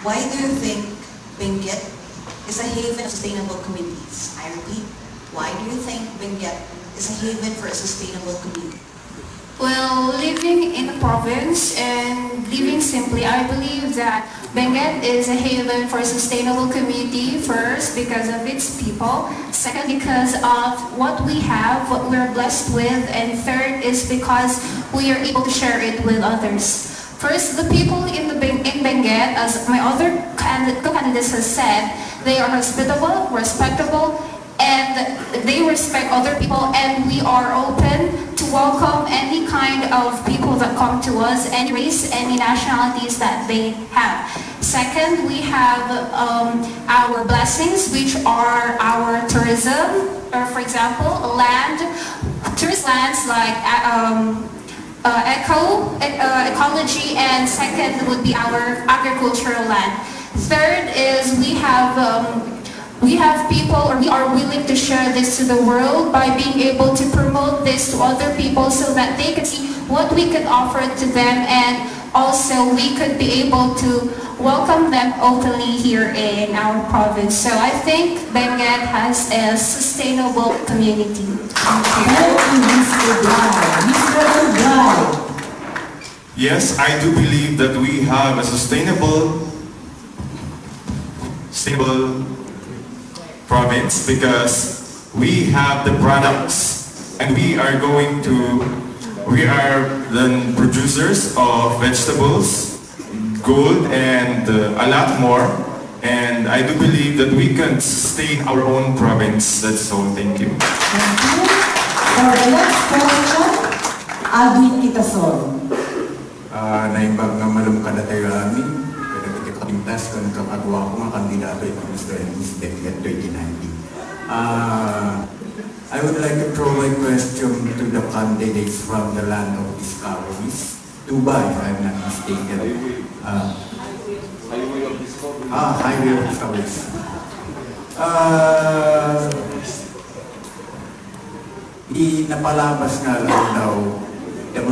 Why do you think Benguet is a haven of sustainable communities? I repeat, why do you think Benguet is a haven for a sustainable community? Well, living in the province and living simply, I believe that Benguet is a haven for a sustainable community, first because of its people, second because of what we have, what we're blessed with, and third is because we are able to share it with others. First, the people in Benguet, as my other co-candidates have said, they are hospitable, respectable, and they respect other people, and we are open to welcome any kind of people that come to us, any race, any nationalities that they have. Second, we have our blessings, which are our tourism, or for example, tourist lands like ecology, and second would be our agricultural land. Third is we have people, or we are willing to share this to the world by being able to promote this to other people so that they can see what we could offer to them, and also we could be able to welcome them openly here in our province. So I think Benguet has a sustainable community. Thank you, Mr. Bly. Mr. Bly. Yes, I do believe that we have a sustainable province because we have the products and we are the producers of vegetables, gold, and a lot more. And I do believe that we can sustain our own province. That's all. Thank you. Thank you. For the next question, Agri-Tourism. Naimbag nga malumkad na tayo amin. Pwede magkakalimtas kung kakagawa ko mga kandidato yung Mr. and Miss Benguet 2019. I would like to throw my question to the candidates from the land of discoveries. Tuba, if I'm not mistaken. Highway of Discoveries. Napalabas nga lang daw the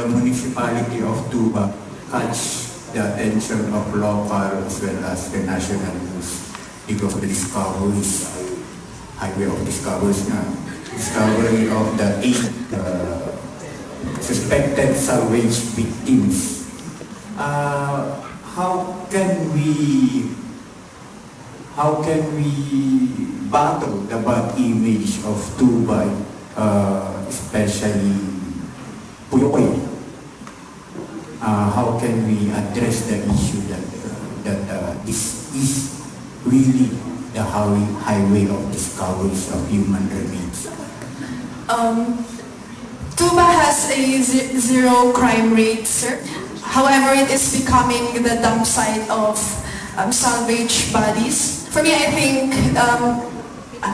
municipality of Tuba catch the attention of local as well as the national news because of the discoveries. highway of discovery of the 8 suspected salvage victims. How can we battle the bad image of Tuba, especially Puyokoy? How can we address the issue that this is really the highway of discoveries of human remains? Tuba has a zero crime rate, sir. However, it is becoming the dump site of salvage bodies. For me, I think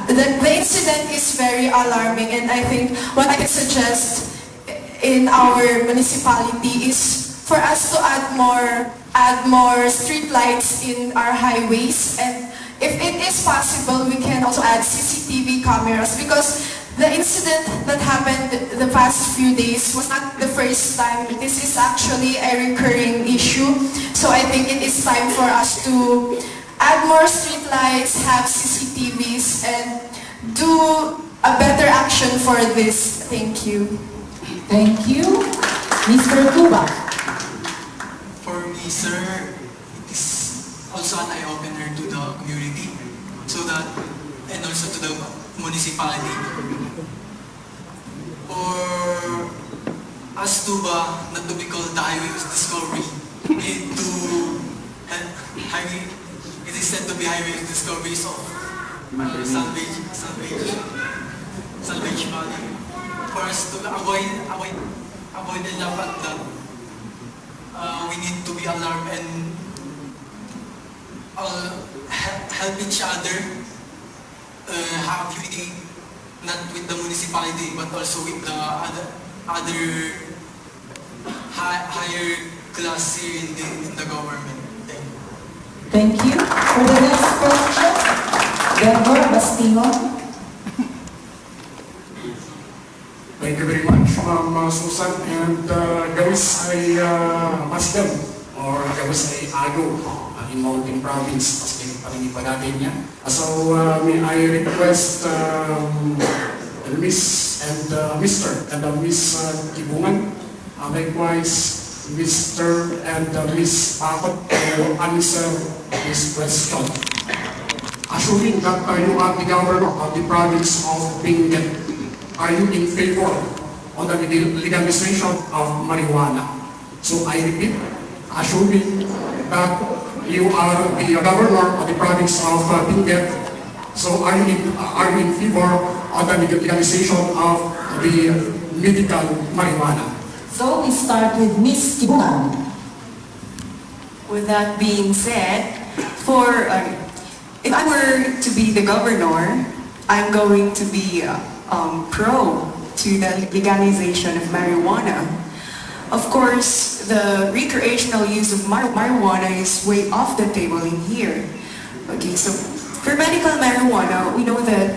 the incident is very alarming, and I think what I can suggest in our municipality is for us to add more street lights in our highways, and if it is possible, we can also add CCTV cameras, because the incident that happened the past few days was not the first time. This is actually a recurring issue. So I think it is time for us to add more street lights, have CCTVs, and do a better action for this. Thank you. Thank you. Mr. Tuba. For me, sir, it is also an eye-opener to the community, and also to the municipality. For us, Tuba, not to be called the highway of discovery, it is said to be highway of discoveries of salvage body. For us to avoid the fact that we need to be alarmed and help each other, have unity, not with the municipality but also with the other higher class here in the government. Thank you. For the next question, Benguet Bastingon. Thank you very much, Ma'am Susan. And gawis ay Masdam or gawis ay Ago in Mountain Province. Kasi palingin pa natin yan. So may I request Miss and Mr. and Miss Kibungan, likewise Mr. and Miss Pakot to answer this question. Assuming that you are the governor of the province of Benguet, are you in favor on the legalization of marijuana? So I repeat, assuming that you are the governor of the province of Benguet, so are you in favor on the legalization of the medical marijuana? So we start with Miss Kibungan. With that being said, if I were to be the governor, I'm going to be pro to the legalization of marijuana. Of course, the recreational use of marijuana is way off the table in here. Okay, so for medical marijuana, we know that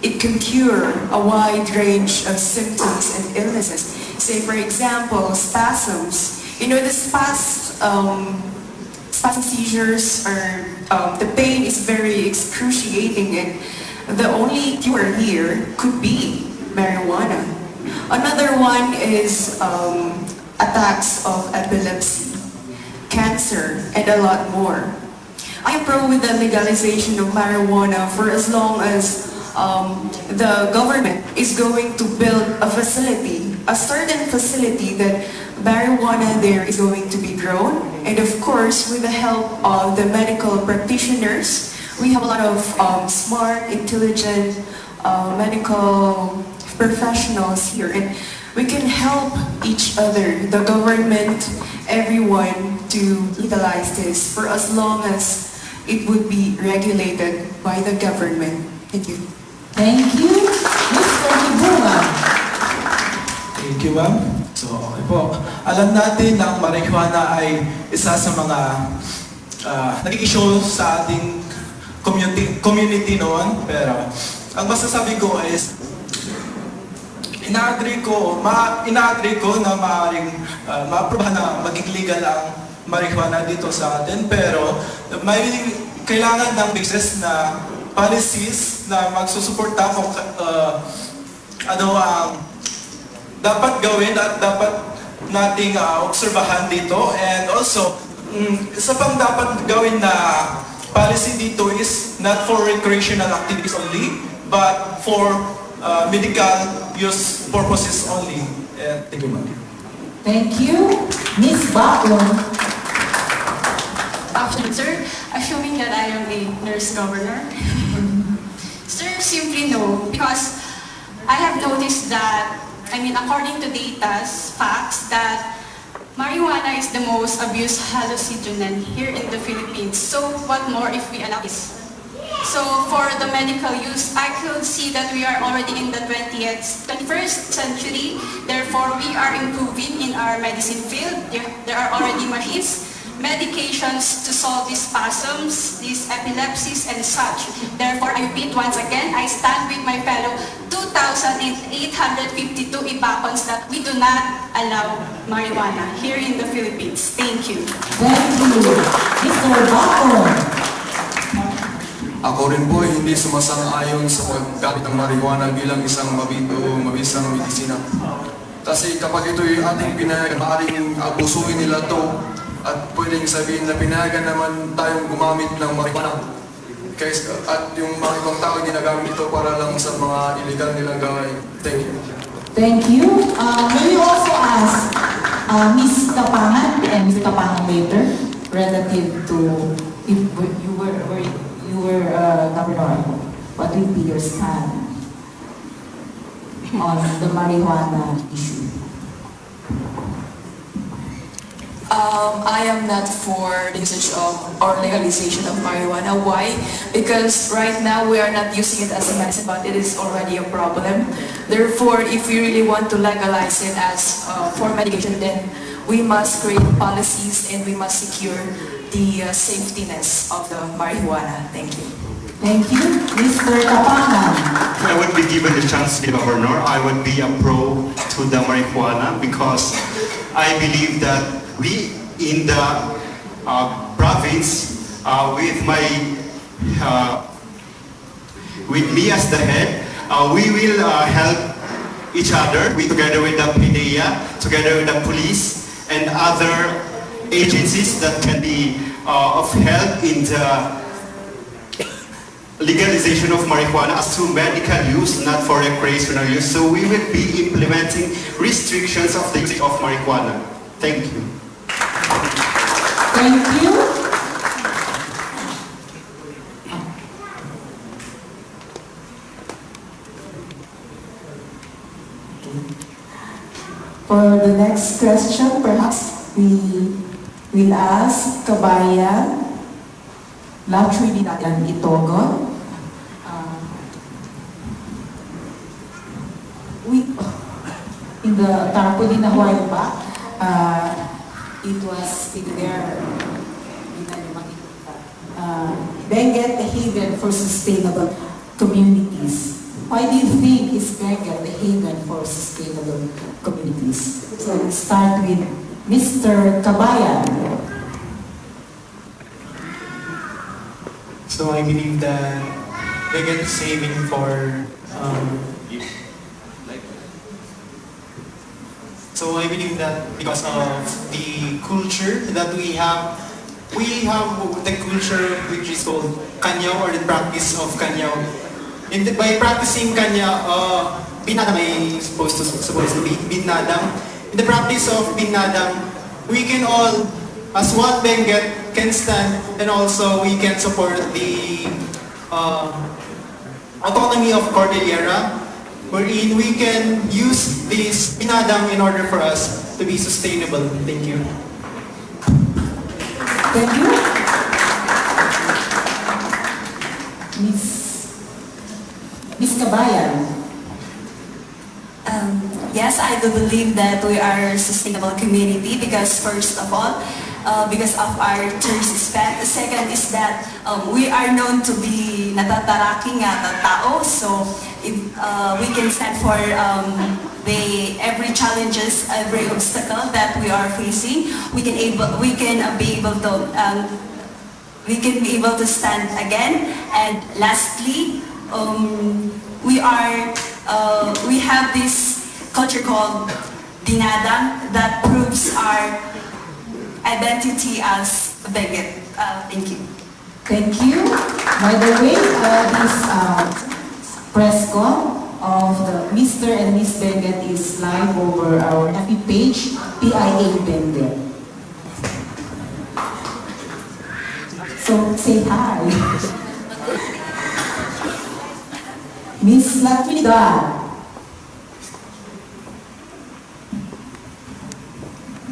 it can cure a wide range of symptoms and illnesses. Say, for example, spasms. You know, the spasm seizures are, the pain is very excruciating, and the only cure here could be marijuana. Another one is attacks of epilepsy, cancer, and a lot more. I am pro with the legalization of marijuana for as long as the government is going to build a facility, a certain facility that marijuana there is going to be grown. And of course, with the help of the medical practitioners, we have a lot of smart, intelligent medical professionals here. And we can help each other, the government, everyone, to legalize this for as long as it would be regulated by the government. Thank you. Thank you. Mr. Kibungan. Thank you, ma'am. So, okay po. Alam natin na ang marijuana ay isa sa mga nag-issue sa ating community noon. Pero, ang masasabi ko is, ina-agree ko na maaaring ma-aprobahan na maging legal ang marijuana dito sa atin. Pero, may kailangan ng basis na policies na magsusuporta kung ano ang dapat gawin at dapat nating obserbahan dito. And also, isa pang dapat gawin na policy dito is not for recreational activities only, but for medical use purposes only. Thank you, ma'am. Thank you. Miss Baguio. Afternoon, sir. Assuming that I am a nurse governor. Sir, simply no, because I have noticed that, according to data's facts, that marijuana is the most abused hallucinogen here in the Philippines. So what more if we allow this? So for the medical use, I could see that we are already in the 21st century. Therefore, we are improving in our medicine field. There are already machines, medications to solve these spasms, these epilepsies, and such. Therefore, I repeat once again, I stand with my fellow 2,852 Ibacons that we do not allow marijuana here in the Philippines. Thank you. Thank you. Mr. Bacon. Ako rin po hindi sumasang-ayon sa paggamit ng marijuana bilang isang mabisang medisina. Kasi kapag ito'y ating pinayagan, maaaring abusuin nila to at pwedeng sabihin na pinayagan naman tayong gumamit ng marijuana. At yung mga ibang tao ginagamit ito para lang sa mga illegal nilang gawain. Thank you. Thank you. May we also ask Ms. Kapangan and Mr. Kapangan later relative to if you were governor, what will be your stand on the marijuana issue? I am not for the usage of or legalization of marijuana. Why? Because right now we are not using it as a medicine, but it is already a problem. Therefore, if we really want to legalize it as for medication, then we must create policies and we must secure the safetiness of the marijuana. Thank you. Thank you. Mr. Kapangan. If I would be given the chance to be governor, I would be a pro to the marijuana because I believe that we in the province, with me as the head, we will help each other, together with the PDEA, together with the police and other agencies that can be of help in the legalization of marijuana as to medical use, not for recreational use. So we will be implementing restrictions of the use of marijuana. Thank you. Thank you. For the next question, perhaps we will ask Kabayan, La Trinidad and Itogon. In the tarpaulin na while back, it was in there, Benguet, a haven for sustainable communities. Why do you think is Benguet a haven for sustainable communities? So we'll start with Mr. Kabayan. So I believe that Benguet is saving for so I believe that because of the culture that we have the culture which is called Kanyaw, or the practice of Kanyaw. By practicing Kanyaw, Binadang is supposed to be Binadang. In the practice of Binadang, we can all, as one Benguet, can stand and also we can support the autonomy of Cordillera, wherein we can use this Binadang in order for us to be sustainable. Thank you. Thank you. Miss Kabayan. Yes, I do believe that we are a sustainable community because first of all, because of our tourist spend. Second is that we are known to be natataraki nga na tao, so if, we can stand for every challenges, every obstacle that we are facing. We can be able to we can be able to stand again. And lastly, we have this culture called dinadang that proves our identity as Benguet. Thank you. Thank you. By the way, this press con of the Mr. and Miss Benguet is live over our FB page, PIA Benguet. So say hi. Miss Trinidad.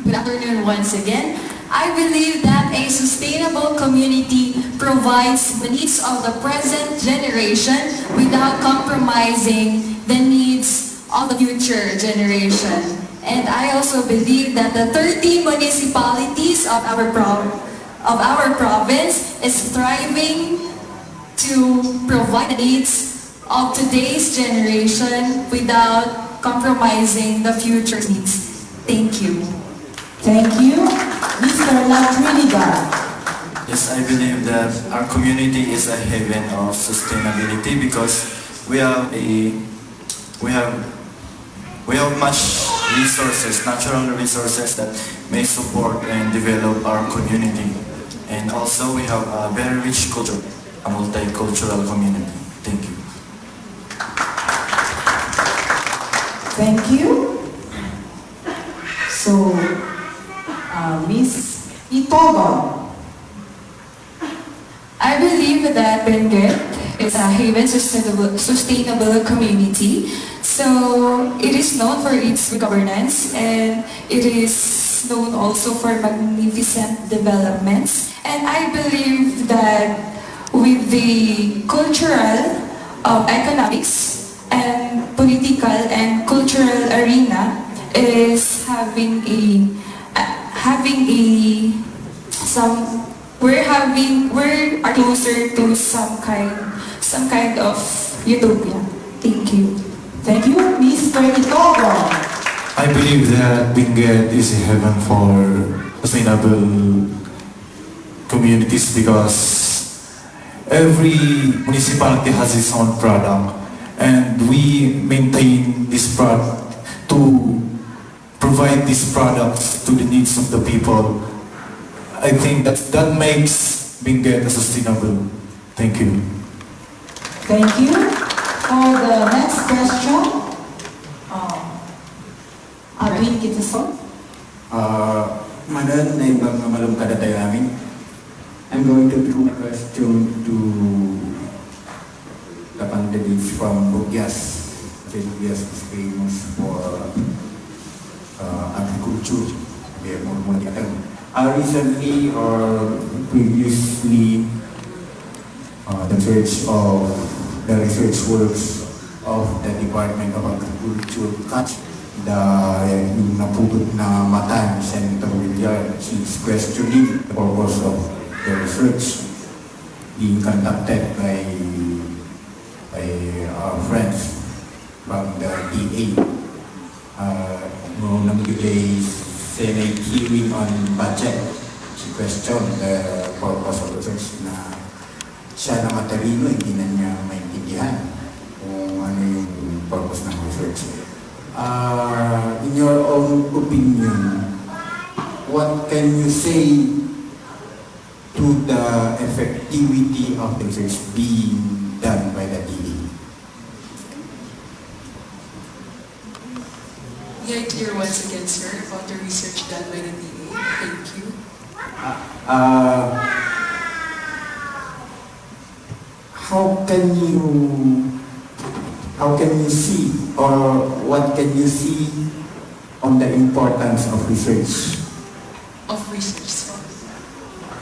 Good afternoon once again. I believe that a sustainable community provides the needs of the present generation without compromising the needs of the future generation. And I also believe that the 30 municipalities of our province is thriving to provide the needs of today's generation without compromising the future needs. Thank you. Thank you. Mr. Trinidad. Yes, I believe that our community is a haven of sustainability because we have much resources, natural resources that may support and develop our community. And also we have a very rich culture, a multicultural community. Thank you. Thank you. So, Miss Itogon. I believe that Benguet is a haven sustainable community. So it is known for its good governance and it is known also for magnificent developments. And I believe that with the cultural, economics, and political and cultural arena is we are closer to some kind of utopia. Thank you. Thank you, Mr. Itogon. I believe that Benguet is a heaven for sustainable communities because every municipality has its own product and we maintain this product to provide these products to the needs of the people. I think that makes Benguet sustainable. Thank you. Thank you. For the next question, Agri-Tourism. Madam, naimbang malum kada tayo amin. I'm going to throw my question to the candidates from Bugyas. Bugyas is famous for agriculture. Recently or previously, the research works of the Department of Agriculture catch yung naputut na mata ni Senator Villar. She's questioning the purpose of the research being conducted by our friends from the DA. Noong namigay Senate hearing on budget, she questioned the purpose of research na siya na matalino, hindi na niya maintindihan kung ano yung purpose ng research. In your own opinion, what can you say to the effectivity of the research being done by the DA? May I clear once again, sir, about the research done by the DA? Thank you. How can you see, or what can you see on the importance of research? Of research,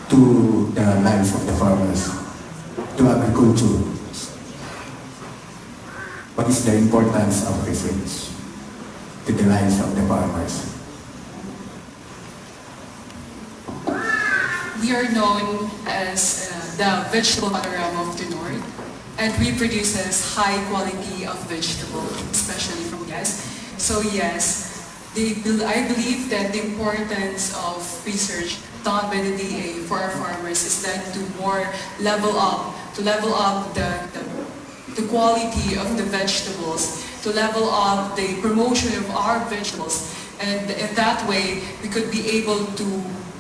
to the lives of the farmers, to agriculture? What is the importance of research to the lives of the farmers? we are known as the vegetable panorama of the North, and we produces high quality of vegetable, especially from gas. So yes, I believe that the importance of research done by the DA for our farmers is then to level up the quality of the vegetables, to level up the promotion of our vegetables, and in that way we could be able to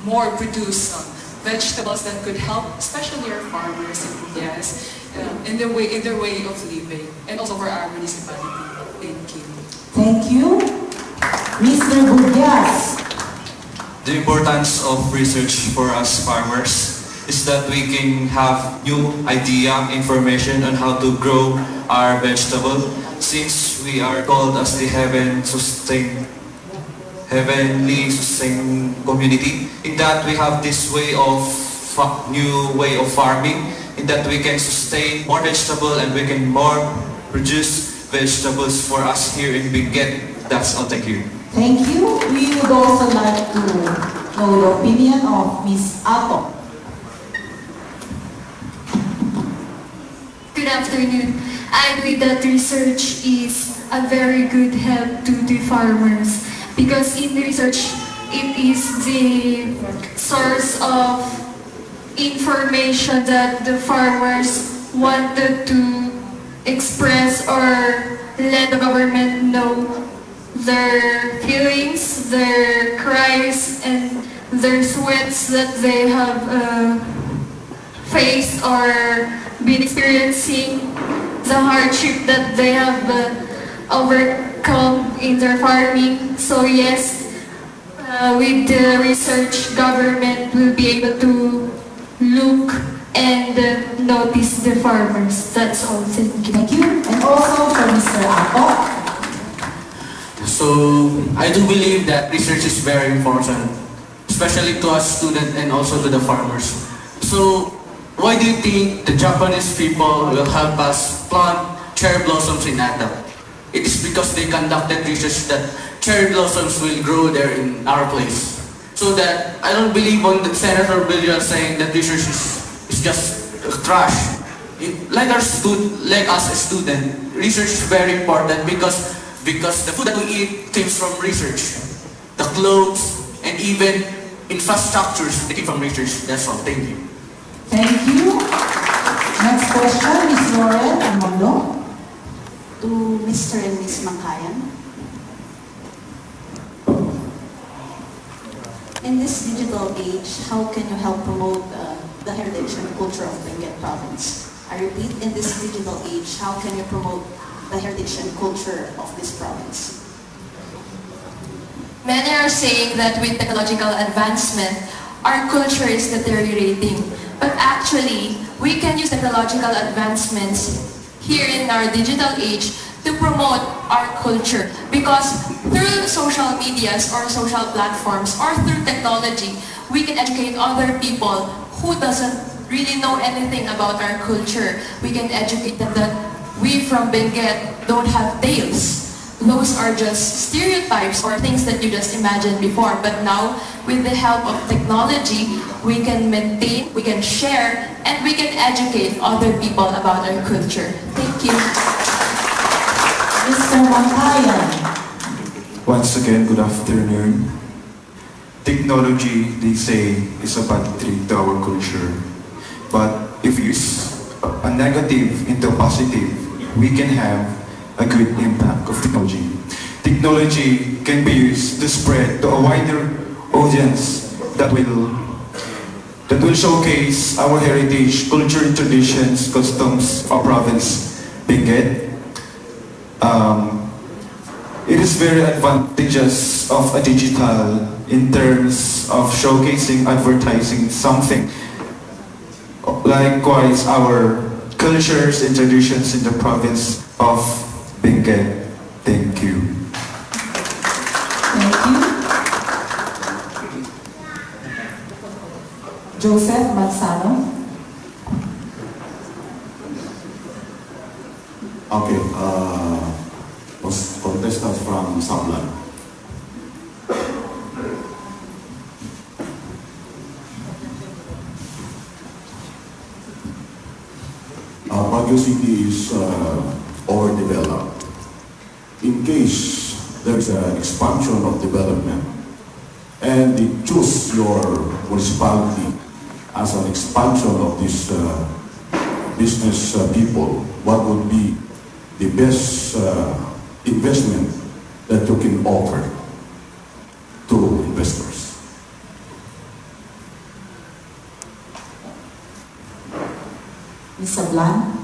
more produce vegetables that could help, especially our farmers, yes, in their way of living, and also for our municipality. Thank you. Thank you. Mr. Bugyas. The importance of research for us farmers is that we can have new idea, information on how to grow our vegetable, since we are called as the heavenly sustain community. In that we have this way of new way of farming, in that we can sustain more vegetable and we can more produce vegetables for us here in Benguet. That's all. Thank you. Thank you. We would also like to know the opinion of Ms. Ato. Good afternoon. I believe that research is a very good help to the farmers, because in research it is the source of information that the farmers wanted to express or let the government know their feelings, their cries, and their sweats that they have faced or been experiencing, the hardship that they have overcome in their farming. So yes, with the research, government will be able to look and notice the farmers. That's all. Thank you. Thank you. And also for Mr. Ato. So I do believe that research is very important, especially to us students and also to the farmers. So why do you think the Japanese people will help us plant cherry blossoms in Ato? It is because they conducted research that cherry blossoms will grow there in our place. So that I don't believe on the Senator Billion saying that research is just trash. Like us as students, research is very important because the food that we eat comes from research. The clothes and even infrastructures they came from research. That's all. Thank you. Thank you. Next question, Ms. Lauren Amondo. To Mr. and Ms. Makayan. In this digital age, how can you help promote the heritage and culture of Benguet province? I repeat, in this digital age, how can you promote the heritage and culture of this province? Many are saying that with technological advancement, our culture is deteriorating. But actually, we can use technological advancements here in our digital age to promote our culture. Because through social medias or social platforms or through technology, we can educate other people who doesn't really know anything about our culture. We can educate them that we from Benguet don't have tales. Those are just stereotypes or things that you just imagined before. But now, with the help of technology, we can maintain, we can share, and we can educate other people about our culture. Thank you. Mr. Makayan. Once again, good afternoon. Technology, they say, is a bad thing to our culture. But if you use a negative into positive, we can have a good impact of technology. Technology can be used to spread to a wider audience that will showcase our heritage, culture, traditions, customs of our province, Benguet. It is very advantageous of a digital in terms of showcasing, advertising something. Likewise, our cultures and traditions in the province of Benguet. Thank you. Thank you. Joseph Manzano. Okay, contestants from Sablan. Baguio City is overdeveloped. In case there is an expansion of development, and choose your municipality as an expansion of this business people, what would be the best investment that you can offer to investors? Ms. Sablan?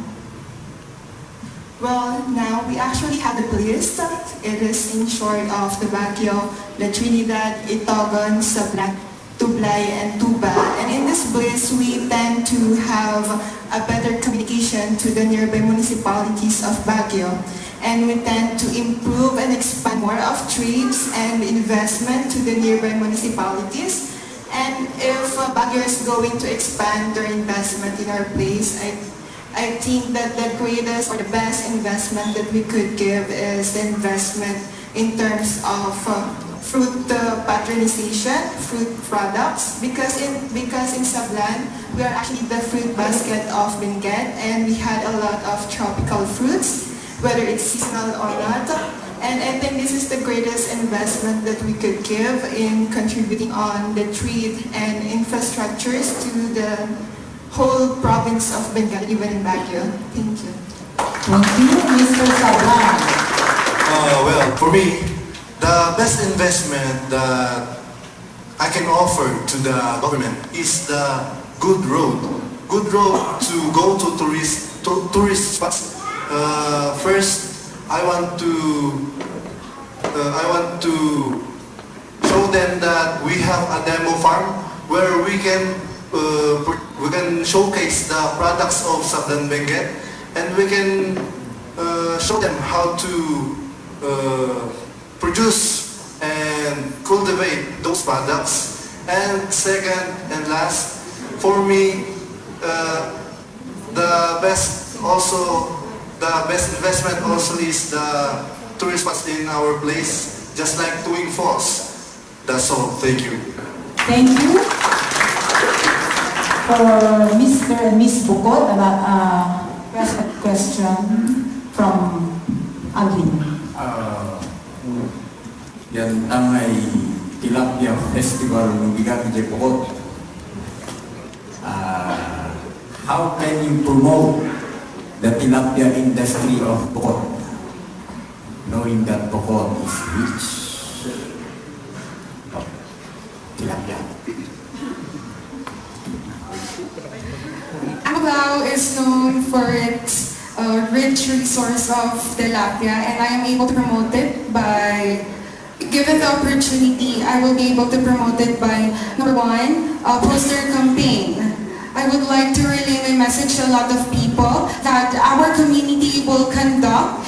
Well, now we actually have the BLIST. It is in short of the Baguio, the Trinidad, Itogon, Sablan, and Tuba. And in this BLIST, we tend to have a better communication to the nearby municipalities of Baguio. And we tend to improve and expand more of trades and investment to the nearby municipalities. And if Baguio is going to expand their investment in our place, I think that the greatest or the best investment that we could give is the investment in terms of fruit patronization, fruit products, because in Sablan, we are actually the fruit basket of Benguet, and we had a lot of tropical fruits, whether it's seasonal or not. And I think this is the greatest investment that we could give in contributing on the trade and infrastructures to the whole province of Benguet, even in Baguio. Thank you. Thank you, Mr. Sablan. Well, for me, the best investment that I can offer to the government is the good road. Good road to go to tourist spots. First, I want to show them that we have a demo farm where we can showcase the products of Sablan Benguet, and we can show them how to produce and cultivate those products. And second and last, for me, the best investment also is the tourist spots in our place, just like Tuwing Falls. That's all. Thank you. Thank you. For Mr. and Ms. Bukod, a question from Alvin. Yan ang ay tilapia festival ng bigat di Bukod. How can you promote the tilapia industry of Bukod, knowing that Bukod is rich of tilapia? Baguio is known for its rich resource of tilapia, and I am able to promote it by, given the opportunity, I will be able to promote it by, number one, a poster campaign. I would like to relay my message to a lot of people that our community will conduct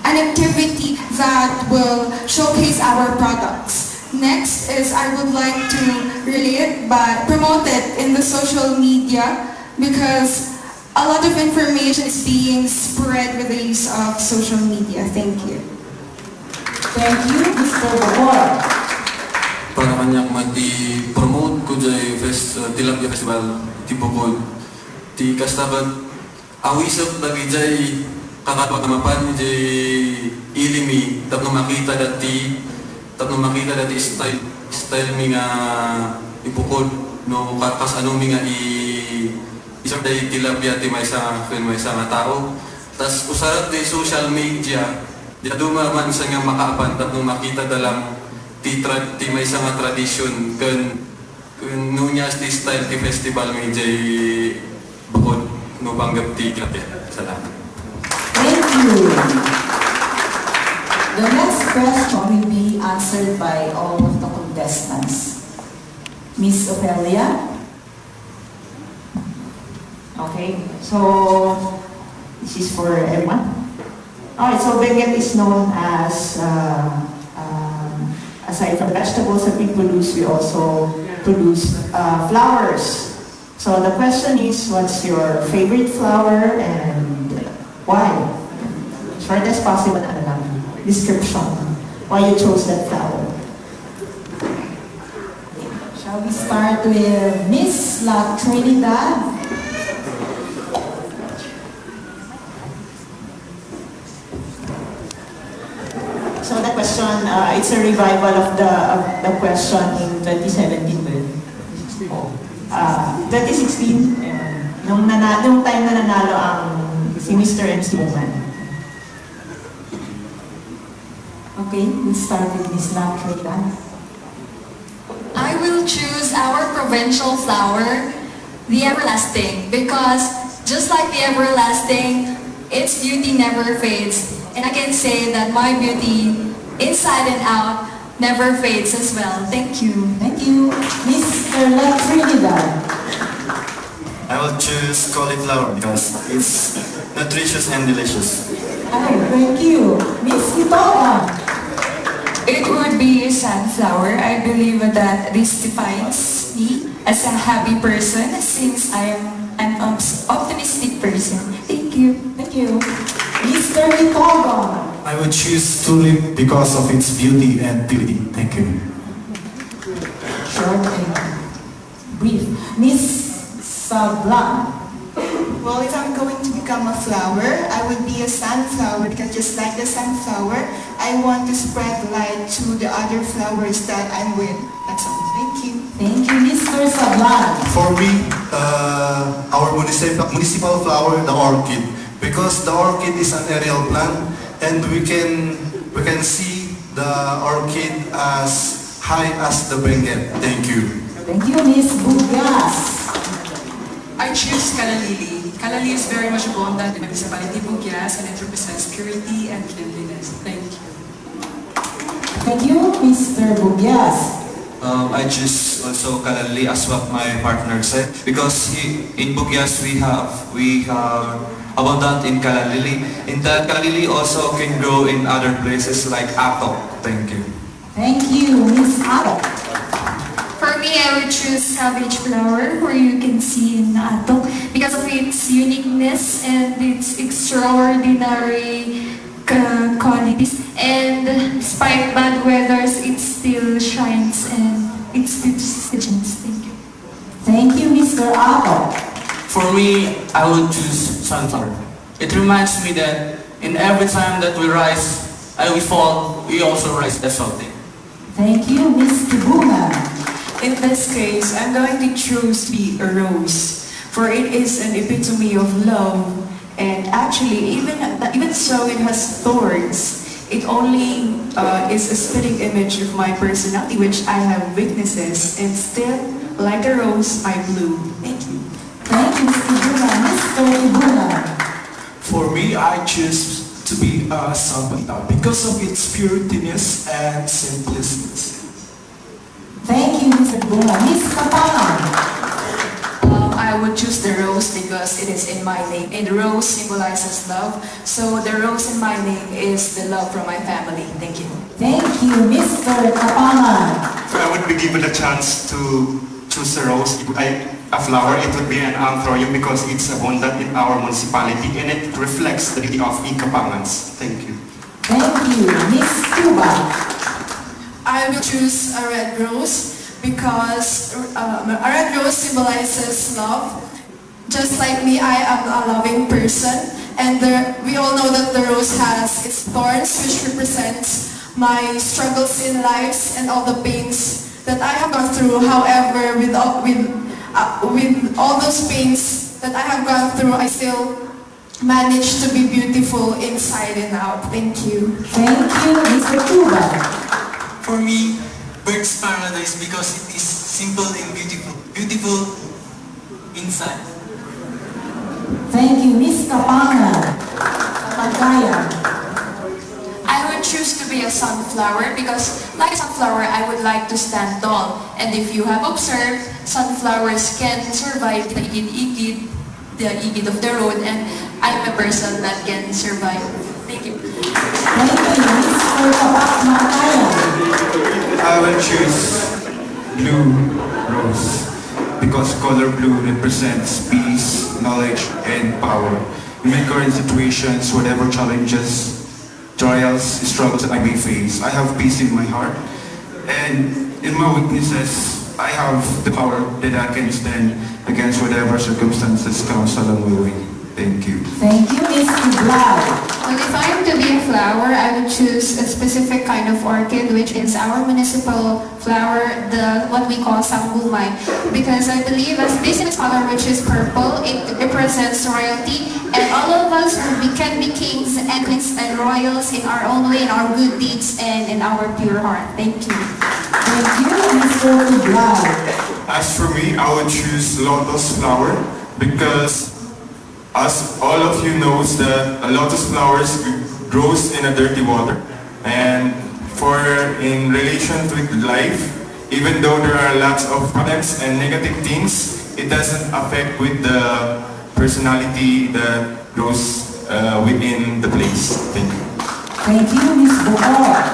an activity that will showcase our products. Next is I would like to relay it by promote it in the social media, because a lot of information is being spread with the use of social media. Thank you. Thank you, Mr. Bukod. Para kanyang promote ko jay tilapia festival ti Bukod. Ti kastabat awisap lagi jay kakapagamapan jay ilimi tapno makita dati style mi nga ibukod no kas ano mi nga isang day tilapia ti may nga tao. Tas usarat di social media di dumaman sa nga makaapan tapno makita dalang ti may nga tradisyon kun nunya ti style ti festival mi jay bukod no banggap ti tilapia. Salamat. Thank you. The next question will be answered by all of the contestants. Miss Ophelia? Okay, so this is for everyone. Alright, so Benguet is known as, aside from vegetables that we produce, we also produce flowers. So the question is, what's your favorite flower and why? Short as possible, description, why you chose that flower. Shall we start with Miss La Trinidad? So that question, it's a revival of the question in 2017. 2016, nung time na nanalo ang si Mr. and si Woman. Okay, we'll start with Ms. Trinidad. I will choose our provincial flower, the everlasting, because just like the everlasting, its beauty never fades. And I can say that my beauty, inside and out, never fades as well. Thank you. Thank you. Mr. Trinidad. I will choose cauliflower because it's nutritious and delicious. Thank you. Miss Itogon. It would be a sunflower. I believe that this defines me as a happy person since I am an optimistic person. Thank you. Thank you. Mr. Itogon. I would choose tulip because of its beauty and purity. Thank you. Short and brief. Miss Sablan. Well, if I'm going to become a flower, I would be a sunflower because just like the sunflower, I want to spread light to the other flowers that I'm with. That's all. Thank you. Thank you, Mr. Sablan. For me, our municipal flower, the orchid, because the orchid is an aerial plant, and we can see the orchid as high as the Benguet. Thank you. Thank you, Miss Bugas. I choose Kalalili. Kalalili is very much abundant in the municipality of Bugias and it represents purity and cleanliness. Thank you. Thank you, Mr. Bugas. I choose also Kalalili as what my partner said because in Bugias we have abundant in Kalalili. In that Kalalili also can grow in other places like Atok. Thank you. Thank you, Miss Atok. For me, I would choose savage flower, where you can see in Atok because of its uniqueness and its extraordinary qualities. And despite bad weathers, it still shines and it's vigilance. Thank you. Thank you, Mr. Atok. For me, I would choose sunflower. It reminds me that in every time that we rise and we fall, we also rise. That's something. Thank you, Ms. Tibuna. In this case, I'm going to choose the rose, for it is an epitome of love, and actually, even so it has thorns. It only is a spitting image of my personality, which I have weaknesses, and still, like a rose, I bloom. Thank you. Thank you, Mr. Tibuna. For me, I choose to be a Sablan because of its purityness and simplicity. Thank you, Mr. Tibuna. Ms. Kapangan. I would choose the rose because it is in my name. And rose symbolizes love. So the rose in my name is the love from my family. Thank you. Thank you, Mr. Kapangan. If I would be given a chance to choose a rose, a flower, it would be an anthurium because it's abundant in our municipality and it reflects the beauty of Ikapangans. Thank you. Thank you, Ms. Tuba. I will choose a red rose because a red rose symbolizes love. Just like me, I am a loving person, and we all know that the rose has its thorns, which represents my struggles in life and all the pains that I have gone through. However, with all those pains that I have gone through, I still managed to be beautiful inside and out. Thank you. Thank you, Mr. Tuba. For me, bird's paradise because it is simple and beautiful. Beautiful inside. Thank you, Ms. Kapangan. Pagkaya. I would choose to be a sunflower because like a sunflower, I would like to stand tall. And if you have observed, sunflowers can survive the igid of the road, and I'm a person that can survive. Thank you. Thank you, Mr. Pagkaya. I will choose blue rose because color blue represents peace, knowledge, and power. In my current situations, whatever challenges, trials, struggles that I may face, I have peace in my heart. And in my weaknesses, I have the power that I can stand against whatever circumstances comes along my way. Thank you. Thank you, Mr. Vlad. But if I'm to be a flower, I would choose a specific kind of orchid, which is our municipal flower, what we call sanggulmay. Because I believe, as based on its color, which is purple, it represents royalty, and all of us can be kings and queens and royals in our own way, in our good deeds, and in our pure heart. Thank you. Thank you, Mr. Ibaloi. As for me, I would choose lotus flower because, as all of you knows, that a lotus flowers grows in a dirty water, and in relation with life, even though there are lots of problems and negative things, it doesn't affect with the personality that grows within the place. Thank you. Thank you, Ms. Bokor.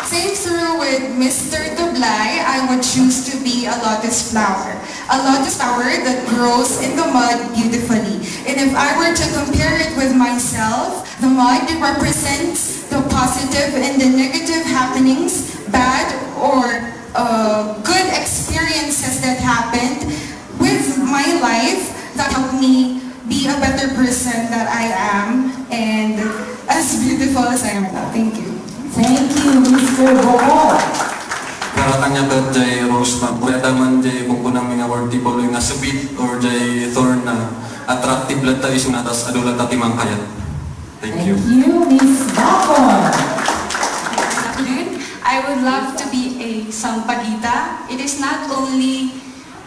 Same through with Mr. Tublay, I would choose to be a lotus flower. A lotus flower that grows in the mud beautifully. And if I were to compare it with myself, the mud represents the positive and the negative happenings, bad or good experiences that happened with my life that helped me be a better person that I am and as beautiful as I am now. Thank you. Thank you, Mr. Bokor. Karatanya ka jay rose man, kuya daman jay kung namin nga word Ibaloi nga sabit or jay thorn na attractive lang tayo isun atas adulat at timang kayat. Thank you. Thank you, Ms. Bokor. I would love to be a sampaguita. It is not only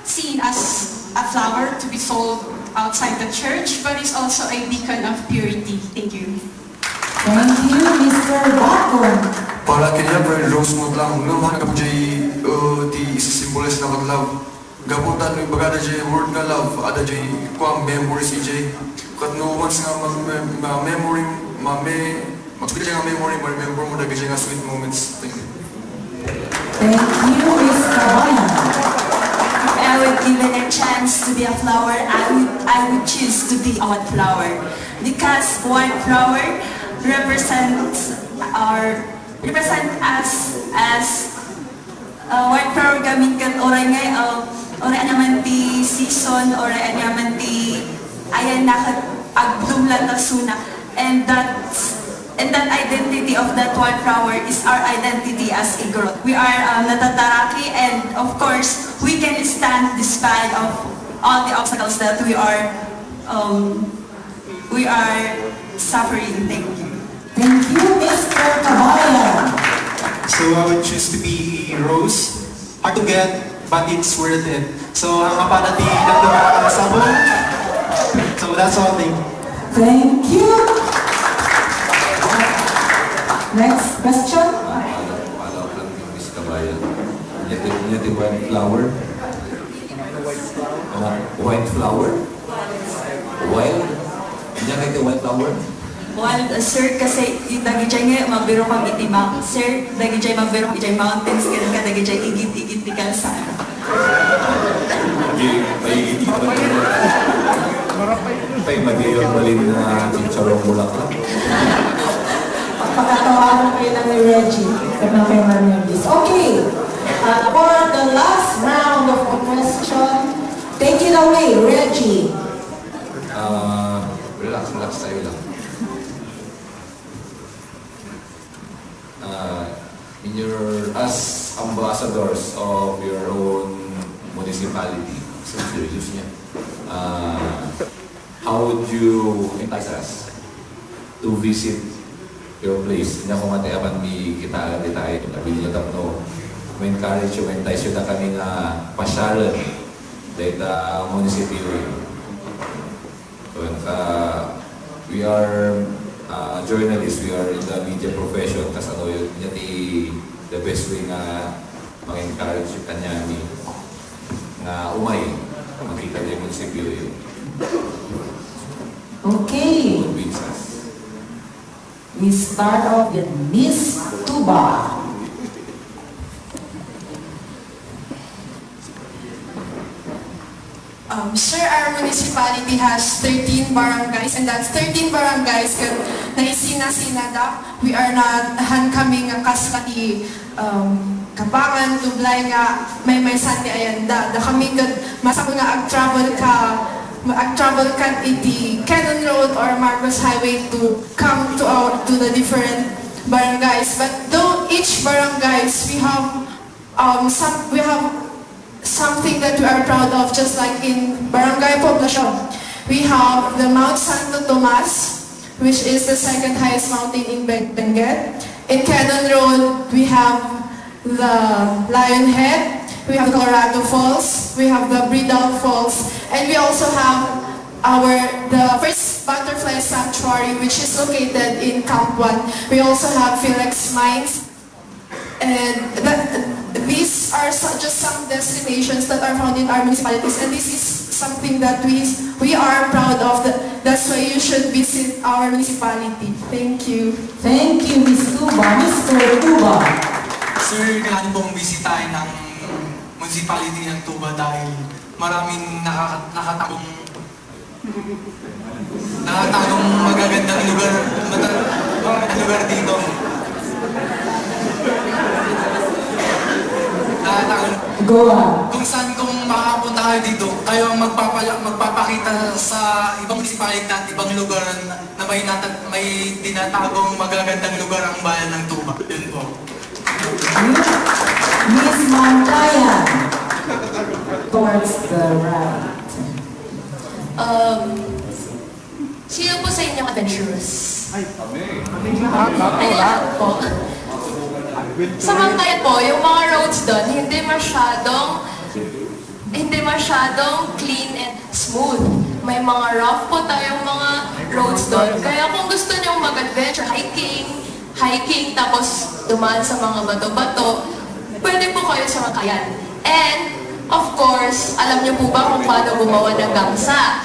seen as a flower to be sold outside the church, but it's also a beacon of purity. Thank you. Thank you, Mr. Bokor. Para kanya red rose mo lang, naman ka po jay di isa-symbolize na mag-love. Gabutan ng bagada jay word nga love, ada jay kuang memories jay. Kat no once nga memory, magsipit nga memory, ma-remember mo na jay nga sweet moments. Thank you. Thank you, Ms. Kabayan. If I were given a chance to be a flower, I would choose to be a white flower. Because white flower represents us as white flower gamit kat oray ngay oray anyaman ti season, oray anyaman ti ayan nakat agbloom lang na suna, and that identity of that white flower is our identity as a girl. We are natataraki, and of course we can stand despite of all the obstacles that we are suffering. Thank you. Thank you, Mr. Kabayan. So I would choose to be rose. Hard to get, but it's worth it. So ang kapanati ng sabon. So that's all. Thank you. Next question. Miss Kabayan. Nyati white flower. White flower? Wild? Nyati white flower? Well, sir, kasi yung dagijay nga, mabiro kang itimang. Sir, dagijay mabiro kang itay mountains, kaya ka dagijay igit-igit ni kalsada. May igit ka ba yun? May mag-iyon balin na chincharong bulaklak. Pagkatawaran kayo lang ni Reggie. Kaya kayo managis. Okay. For the last round of the question, take it away, Reggie. Relax tayo lang. As ambassadors of your own municipality, how would you entice us to visit your place? Hindi ako matayapan kita tayo, nabili nyo tapno. Ma-encourage you, ma-entice you na kami nga pasyalan dahil municipality. So, we are journalists, we are in the media profession, kasi ano yun, the best way nga mag-encourage yung kanya na umay, makita niya yung munisipyo yun. Okay. We start off with Miss Tuba. Sir, our municipality has 13 barangays, and that's 13 barangays kan naisina-sinada. We are not kami nga kaslaki Kapangan, Tublay nga may santi ayanda. Da kami kad masako nga ag-travel ka travel can iti Cannon Road or Marcos Highway to come to the different barangays. But though each barangays we have something that we are proud of, just like in Barangay Poblacion. We have the Mount Santo Tomas, which is the second highest mountain in Benguet. In Cannon Road, we have the Lion Head, we have Colorado Falls, we have the Bridal Falls, and we also have the first butterfly sanctuary, which is located in Camp 1. We also have Felix Mines, and these are just some destinations that are found in our municipalities, and this is something that we are proud of. That's why you should visit our municipality. Thank you. Thank you, Ms. Tuba. Mr. Tuba. Sir, kailangan pong bisitahin ng municipality ng Tuba dahil maraming nakatagong magagandang lugar dito. Go on. Kung makapunta kayo dito, kayo ang magpapakita sa ibang municipality at ibang lugar na may tinatagong magagandang lugar ang bayan ng Tuba. Yun po. Miss Montaya. Towards the right. Sino po sa inyong adventurous? Ayan po. Sa Mangkayan po, yung mga roads doon, hindi masyadong clean and smooth. May mga rough po tayong mga roads doon. Kaya kung gusto nyo mag-adventure, hiking, tapos dumaan sa mga bato-bato, pwede po kayo sa Mangkayan. And, of course, alam nyo po ba kung paano gumawa ng gangsa?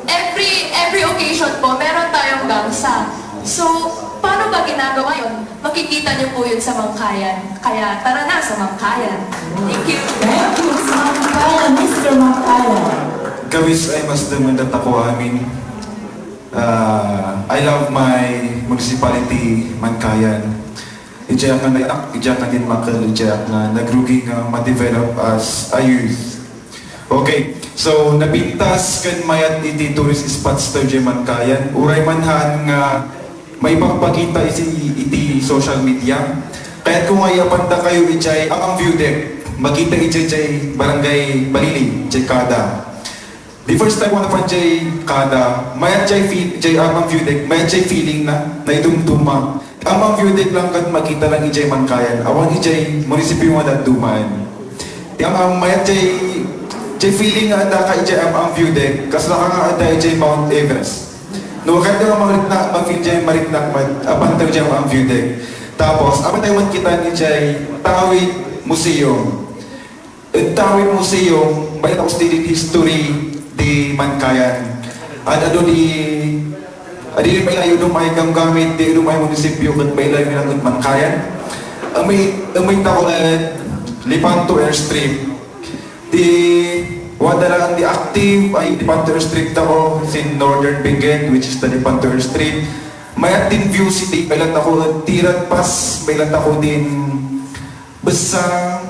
Every occasion po, meron tayong gangsa. So, paano ba ginagawa yun? Makikita niyo po yun sa Mangkayan. Kaya tara na sa Mangkayan. Thank you. Thank you, Ms. Mangkayan. Mr. Mangkayan. Kawis ay mas dumandat ako amin. I love my municipality, Mangkayan. Ijak na din makalijak na nagrugi nga ma-develop as a youth. Okay, so napintas kan mayat iti tourist spots to di Mangkayan. Uray manhan nga may pagpakita iti social media. Kahit kung ayapan da kayo ijay ang view deck, makita ijay barangay Baliling, ijay kada. The first time wala pa ijay kada, mayat jay ang view deck, mayat jay feeling na idumduma. Ang view deck lang kat makita lang ijay Mangkayan, awan ijay munisipyo nga dumaan. Ang mayat jay feeling nga da ka ijay ang view deck, kas laka nga ada ijay Mount Everest. No, kahit nga ma-feel dyan, mariknak, apantag dyan ang view deck. Tapos, apa tayo kita ni Jay, Tawid Museum. Tawid Museum, may tapos din history di Mangkayan. At ano di may layo dumay kang gamit, di dumay munisipyo, at may layo nilang Mangkayan. May tao na Lipanto Airstrip. Wala lang ang active ay Lipanto Airstrip ako in Northern Benguet, which is the Lipanto Airstrip. May atin view city, may lang ako Tirat Pass, may lang ako din Basang,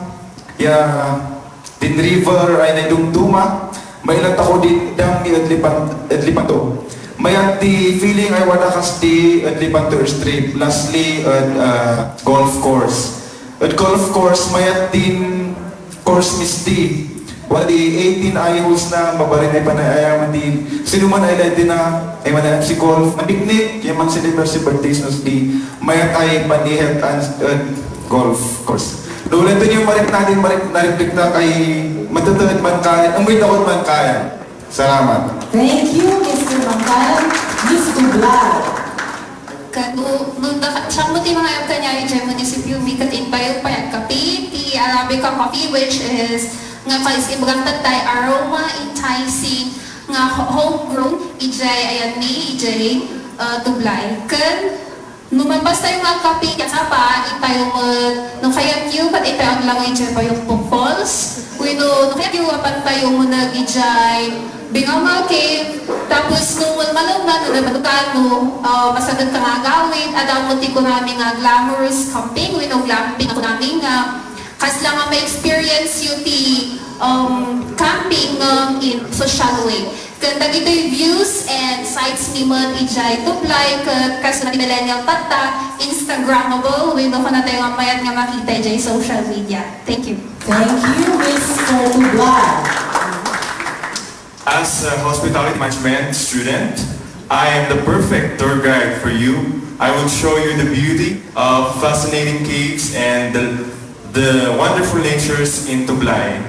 din River ay naidumduma, may lang ako din Dami at Lipanto. May ati feeling ay wala kasi at Lipanto Airstrip. Lastly, golf course. At golf course, may atin course misty. Wali 18 holes na mabarin ay panayaman din. Sino man ay din na ay manayam si golf. Mabignik, yung man celebrate si birthdays nos di mayat ay panihet and golf course. Ulit yung marik natin, narik na kay matatawid Mangkayan. Amoy takot Mangkayan. Salamat. Thank you, Mr. Mangkayan. Mr. Black. Siyang muti mga yung kanya yung munisipyo, mikat in bayo pa yung kapi, ti Arabica coffee, which is nga kalis ibagang tay aroma enticing nga homegrown ijay ayan ni ijay tublay kan numabas tayo mga kapi kasi pa itayo nung kaya niyo pat itayo ang langoy ijay pa yung falls wino nung kaya niyo pan tayo mo nag ijay Bingama cave tapos nung malumman na madukan mo masagan ka nga gawin adaw mo ti ko namin nga glamorous camping wino glamping ako namin nga Kas lang nga ma-experience yung camping in social way. Kanda ito'y views and sites ni Mon Ijay Tublay kaso na millennial tata, Instagrammable, window ko na tayo nga mayat nga makita ijay social media. Thank you. Thank you, Mr. Tublay. As a hospitality management student, I am the perfect tour guide for you. I will show you the beauty of fascinating caves and the wonderful natures in Tublay.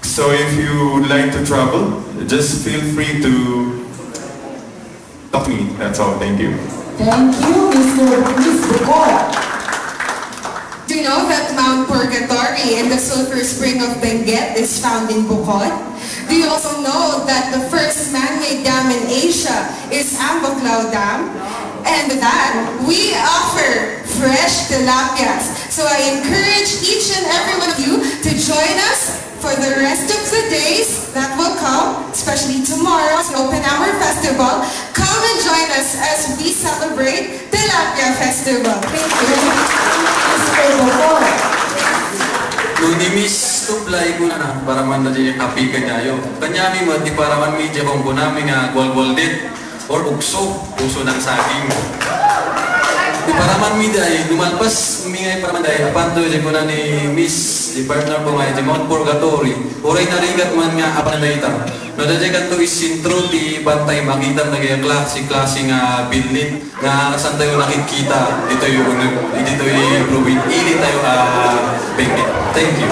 So if you would like to travel, just feel free to talk to me. That's all. Thank you. Thank you, Mr. Benguet. Do you know that Mount Purgatory and the sulfur spring of Benguet is found in Bukod? Do you also know that the first man-made dam in Asia is Ambuklao Dam? And with that, we offer fresh tilapias. So I encourage each and every one of you to join us for the rest of the days that will come, especially tomorrow's Open Hour Festival. Come and join us as we celebrate Tilapia Festival. Thank you. Ni Miss Tublay ko na para man na dyan kapi ka niyo. Kanyami mo, di para man medya kung kunami nga gwal-gwal dit or ukso ng saging. Di para man miday, lumalpas umingay para man dahil apanto dyan ko na ni Miss, di partner ko nga dyan Mount Purgatory. Uray narigat man nga apan na ita. No, dyan ka to is intro di bantay makita na kaya klase nga building nga saan tayo nakikita. Dito yung improving. Ili tayo Benguet. Thank you.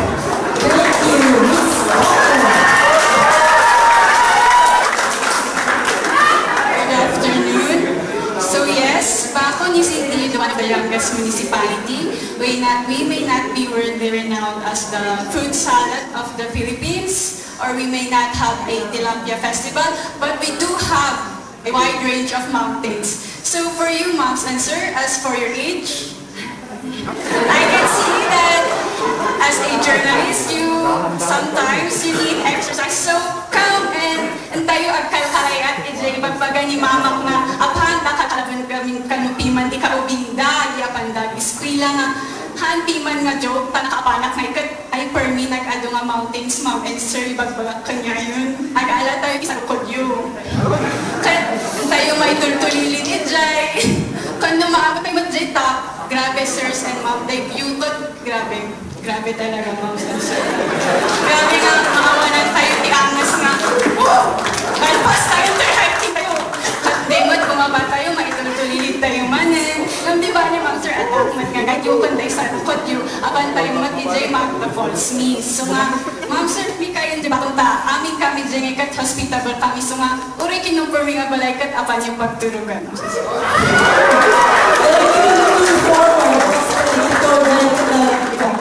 Good afternoon. So yes, Bacon is indeed one of the youngest municipality. We may not be worldly renowned as the fruit salad of the Philippines, or we may not have a tilapia festival, but we do have a wide range of mountains. So for you moms and sir, as for your age, I can see that as a journalist, sometimes you need exercise. So come and tayo agkalkay at ijay bagbaga ni mama nga apan nakakalabon kami kanupiman di kaubinda, di apan dag eskwela nga hanpiman nga joke ta nakapanak nga ikat ay permi nag-ado nga mountains ma'am and sir bagbaga kanya yun. Agala tayo isang kodyo. Kaya tayo may tultulilit ijay. Kung maabot tayo mag-jay top, grabe sirs and ma'am, they viewed, grabe talaga ma'am and sir. Grabe nga, makawanan tayo, tiangas nga. Malpas tayo, hiking tayo. Demot, bumaba tayo, maitultulilit tayo manin. Di ba ni ma'am sir, at akmat nga, gagyupan tayo sa kodyo, aban tayo mag-ijay magda false means. So nga, ma'am sir, mi kayo di ba kung ta, amin kami dyan kat hospitable kami. So nga, uri kinumpurmi nga balay kat apan yung pagturugan.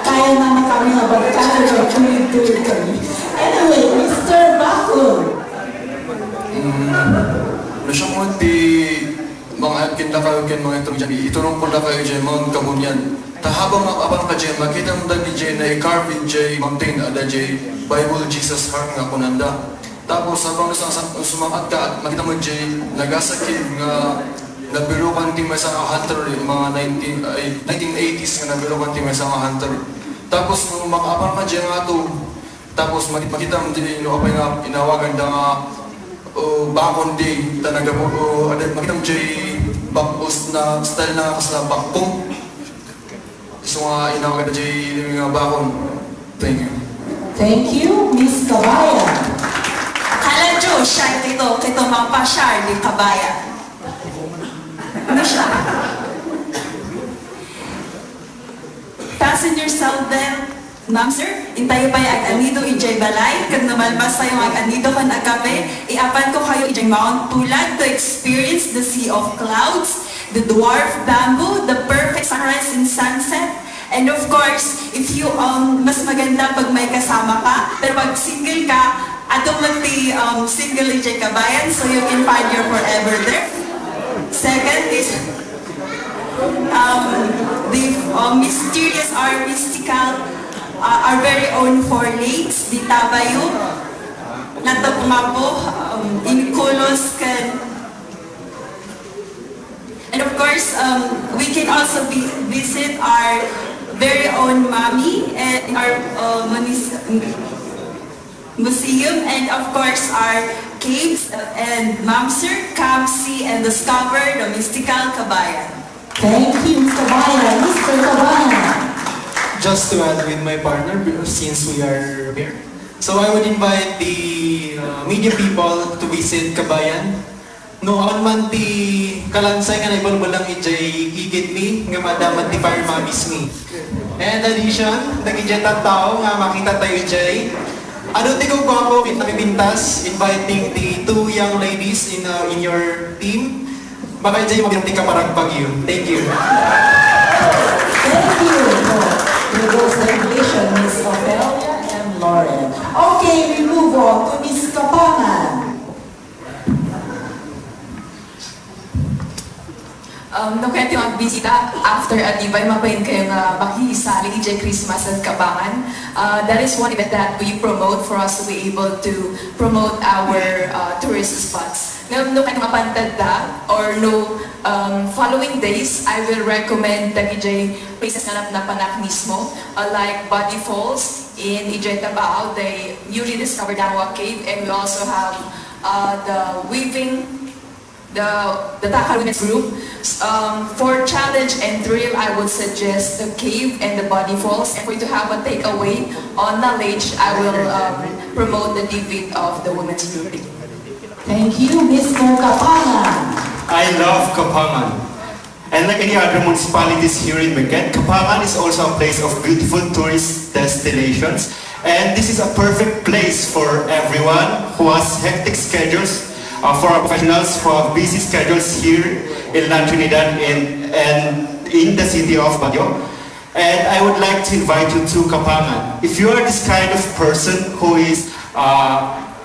Kaya naman kami nga bagkano tuloy-tuloy kami. Anyway, Mr. Bakul. Nasya mo di mga kinda kayo kin mga itong dyan, iturong ko na kayo dyan mga kamunyan. Tahabang abang ka dyan, makita mo dyan dyan na i-carve dyan mountain ada dyan Bible Jesus Heart nga kunanda. Tapos habang sumakat ka at makita mo dyan nagasakit nga nabirukan din may isang hunter mga 1980s nga nabirukan din may isang hunter. Tapos nung makapang ka dyan nga to, tapos makita mo din yung apay nga inawagan na nga bakon day, tanaga mo, makita mo dyan bakos na style na kasla bakpong. So nga inawagan na dyan yung bakon. Thank you. Thank you, Miss Kabayan. Kaladyo, siya kito mapasyar ni Kabayan. Ano siya? Fasten yourself then, ma'am sir, intayo pa yung anido ijay balay, kag namalbas tayo ang anido kan agape, iapan ko kayo ijay Mount Pulag to experience the sea of clouds, the dwarf bamboo, the perfect sunrise and sunset, and of course, if you, mas maganda pag may kasama ka, pero pag single ka, atong magti single ijay Kabayan, so you can find your forever there. Second is the mysterious or mystical, our very own four lakes, the Tabayo, Natapumapo, Incolos, and of course, we can also visit our very own mommy and our museum, and of course our caves and Mamser, Kamsi, and discover the mystical Kabayan. Thank you, Mr. Kabayan. Mr. Kabayan. Just to add with my partner, since we are here. So I would invite the media people to visit Kabayan. No, awan man ti kalansay nga naibal mo lang ijay igit mi, nga madaman ti fire mamis mi. And addition, nagijay tao nga makita tayo ijay. Ano ti ko gwapo, nakipintas, inviting the two young ladies in your team. Baka ijay mabiyang ti kaparang Baguio. Thank you. Thank you. To those delegation, Miss Ophelia and Lauren. Okay, we move on to Miss Kapangan. No kaya magbisita after Adivay, mabayin kayo nga makikisali ijay Christmas at Kapangan. That is one event that we promote for us to be able to promote our tourist spots. No kaya mapantanda or no following days, I will recommend the ijay places nga na panak mismo, like Body Falls in Ijay Tabao. They usually discover Dangwa Cave, and we also have the weaving, the Takal Women's Group. For challenge and thrill, I would suggest the cave and the Body Falls. And for you to have a takeaway on knowledge, I will promote the debate of the women's group. Thank you, Mr. Kapangan. I love Kapangan. And like any other municipalities here in Benguet, Kapangan is also a place of beautiful tourist destinations. And this is a perfect place for everyone who has hectic schedules, for our professionals who have busy schedules here in Trinidad and in the city of Baguio. And I would like to invite you to Kapangan. If you are this kind of person who is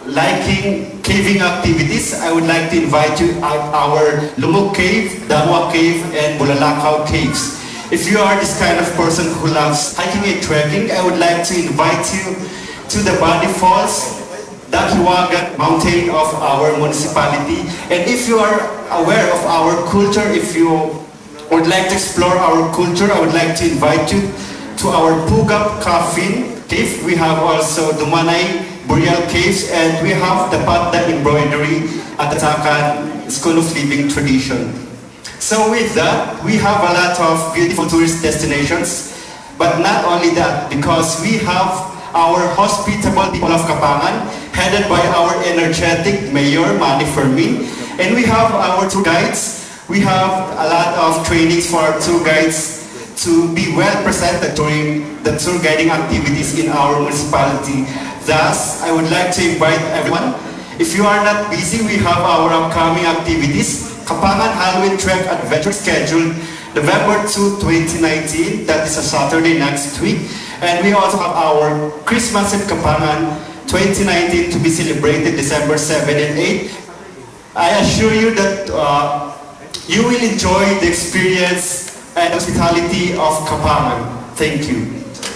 liking caving activities, I would like to invite you at our Lumog Cave, Dangwa Cave, and Bulalakaw Caves. If you are this kind of person who loves hiking and trekking, I would like to invite you to the Body Falls, Dakiwagan mountain of our municipality. And if you are aware of our culture, if you would like to explore our culture, I would like to invite you to our Pugap Coffin Cave. We have also Dumanay Burial Caves, and we have the Patda embroidery at the Takan School of Living Tradition. So with that, we have a lot of beautiful tourist destinations, but not only that, because we have our hospitable people of Kapangan, headed by our energetic Mayor Manny Fermin, and we have our tour guides. We have a lot of trainings for our tour guides to be well presented during the tour guiding activities in our municipality. Thus, I would like to invite everyone, if you are not busy, we have our upcoming activities. Kapangan Halloween Trek Adventure scheduled November 2, 2019, that is a Saturday next week. And we also have our Christmas in Kapangan 2019 to be celebrated December 7 and 8. I assure you that you will enjoy the experience and hospitality of Kapangan. Thank you.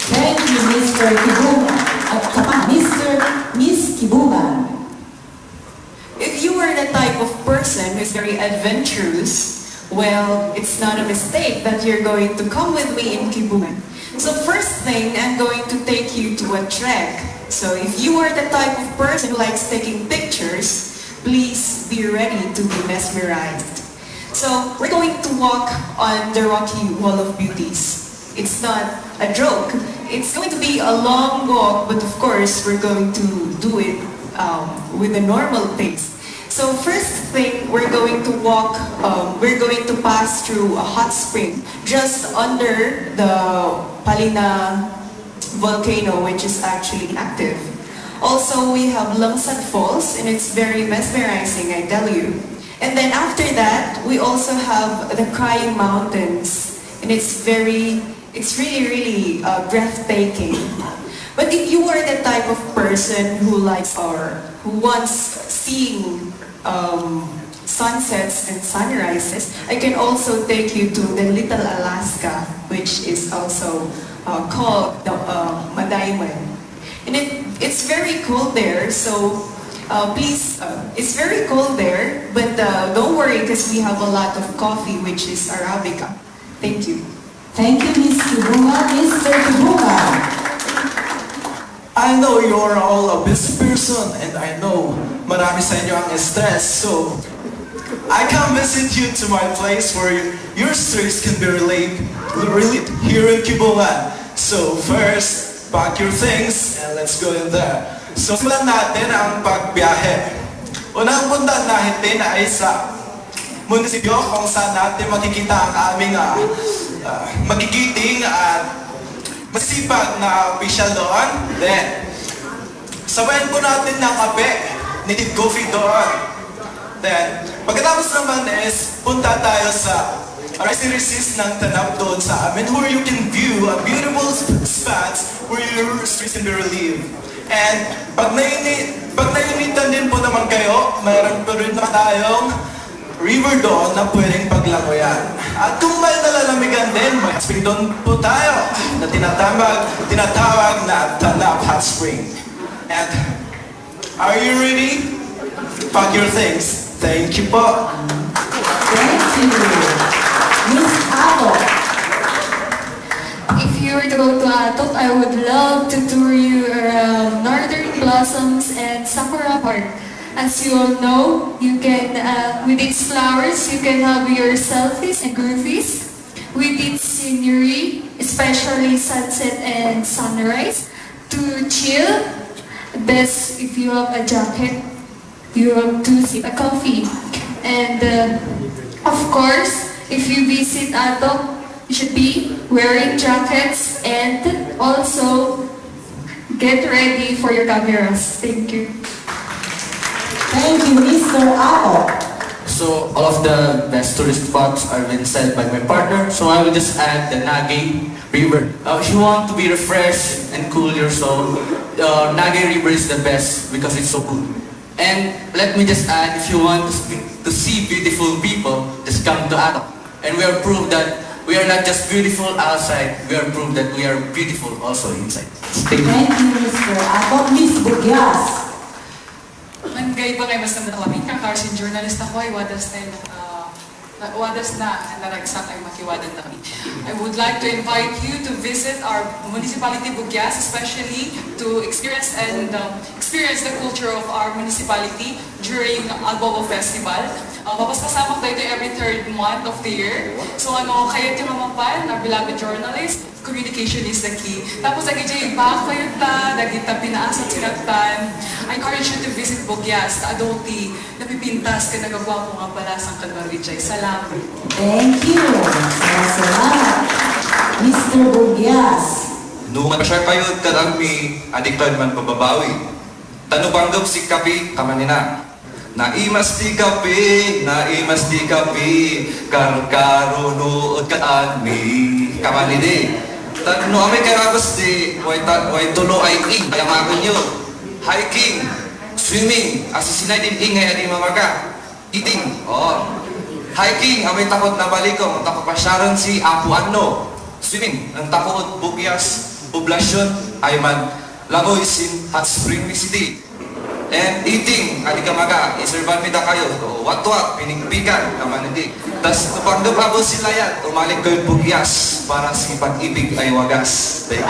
Thank you, Mr. Kibugan. Miss Kibugan. If you are the type of person who's very adventurous, well, it's not a mistake that you're going to come with me in Kibugan. So first thing, I'm going to take you to a trek. So if you are the type of person who likes taking pictures, please be ready to be mesmerized. So we're going to walk on the rocky Wall of Beauties. It's not a joke. It's going to be a long walk, but of course we're going to do it with a normal pace. So first thing, we're going to walk, we're going to pass through a hot spring just under the Palina volcano, which is actually active. Also, we have Langsat Falls, and it's very mesmerizing, I tell you. And then after that, we also have the Crying Mountains, and it's really, really breathtaking. But if you are the type of person who likes or who wants seeing sunsets and sunrises, I can also take you to the Little Alaska, which is also called the Madaiman. And it's very cold there, so please, it's very cold there, but don't worry because we have a lot of coffee, which is Arabica. Thank you. Thank you, Ms. Kibunga. Mr. Kibunga. I know you're all a busy person and I know marami sa inyo ang stress. So, I come visit you to my place where your stress can be relieved here in Kibungan. So, first, pack your things and let's go in there. So, simulan natin ang pagbiyahe. Unang punta natin ay sa munisipyo kung saan natin makikita ang aming magigiting at masipag na official doon. Then, sabayan po natin ng kape, native coffee doon. Then, pagkatapos naman is, punta tayo sa residences ng Tanap doon sa amin where you can view a beautiful spots where your stress can be relieved. And pag nainitan din po naman kayo, mayroon po rin naman tayong river doon na pwedeng paglangoyan. At kung may nalalamigan din, may spring doon po tayo na tinatawag na Tanap Hot Spring. And are you ready? Pack your things. Thank you po. Thank you. Miss Alo. If you were to go to Atok, I would love to tour you around Northern Blossoms and Sakura Park. As you all know, you can, with its flowers, you can have your selfies and groovies. With its scenery, especially sunset and sunrise, to chill. Best if you have a jacket, you have to sip a coffee. And of course, if you visit Atok, you should be wearing jackets and also get ready for your cameras. Thank you. Thank you, Mr. Ao. So all of the best tourist spots are been said by my partner. So I will just add the Nagay River. If you want to be refreshed and cool your soul, Nagay River is the best because it's so cool. And let me just add, if you want to see beautiful people, just come to Atok. And we are proof that we are not just beautiful outside, we are proof that we are beautiful also inside. Thank you, Mr. Ao. Miss Bugyas. Gay pa kayo mas nandakawin ka, Carson journalist ako ay wadas na naragsak ay makiwadan na kami. I would like to invite you to visit our municipality Bugyas, especially to experience the culture of our municipality during Albobo Festival. Papasamak tayo every third month of the year. So kaya ti mamapan, our beloved journalist, communication is the key. Tapos lagi dyan, bakit ta, lagi ta pinaasat sinagtan. I encourage you to visit Bugyas, adulti, napipintas ka nagagawa ko nga pala sa Kalbarwi dyan. Salamat. Thank you. Salamat. Mr. Bugyas. Nung siya kayo karami, adiktad man pababawi. Tanubanggap si Kapi, kamanina. Naimas di kapi, karkaro nood kaani, kamanidi. No ame kay rabas di, way tulo ay ing, ayamakon nyo. Hiking, swimming, asisinay din ingay adi mamaga. Eating, hiking, ame takot na balikong, takot pasyaron si Apuano. Swimming, ang takot Bugyas, poblasyon, ay man, lagoy sin Hot Spring City. And eating, adi ka maga, iserban mida kayo, wat-wat, pinigpigan, naman hindi. Tas tupagdupabo sila yan, umalik kayo Bugyas, para si pag-ibig ay wagas. Thank you.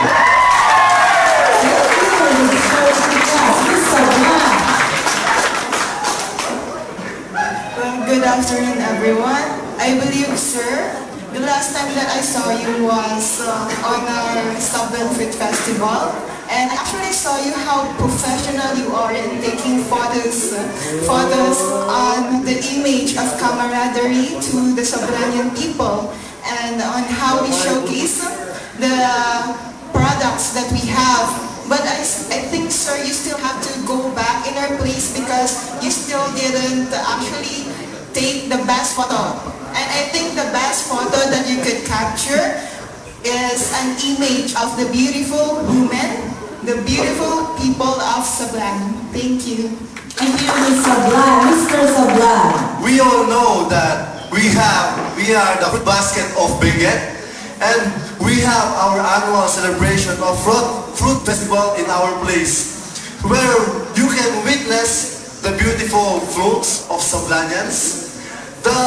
Good afternoon, everyone. I believe, sir, the last time that I saw you was on our Sablan Fruit Festival. And actually saw you how professional you are in taking photos on the image of camaraderie to the Sablanian people and on how we showcase the products that we have. But I think, sir, you still have to go back in our place because you still didn't actually take the best photo. And I think the best photo that you could capture is an image of the beautiful women, the beautiful people of Sablan. Thank you. Thank you, Ms. Sablan. Mr. Sablan. We all know that we are the fruit basket of Benguet, and we have our annual celebration of fruit festival in our place, where you can witness the beautiful fruits of Sablanians, the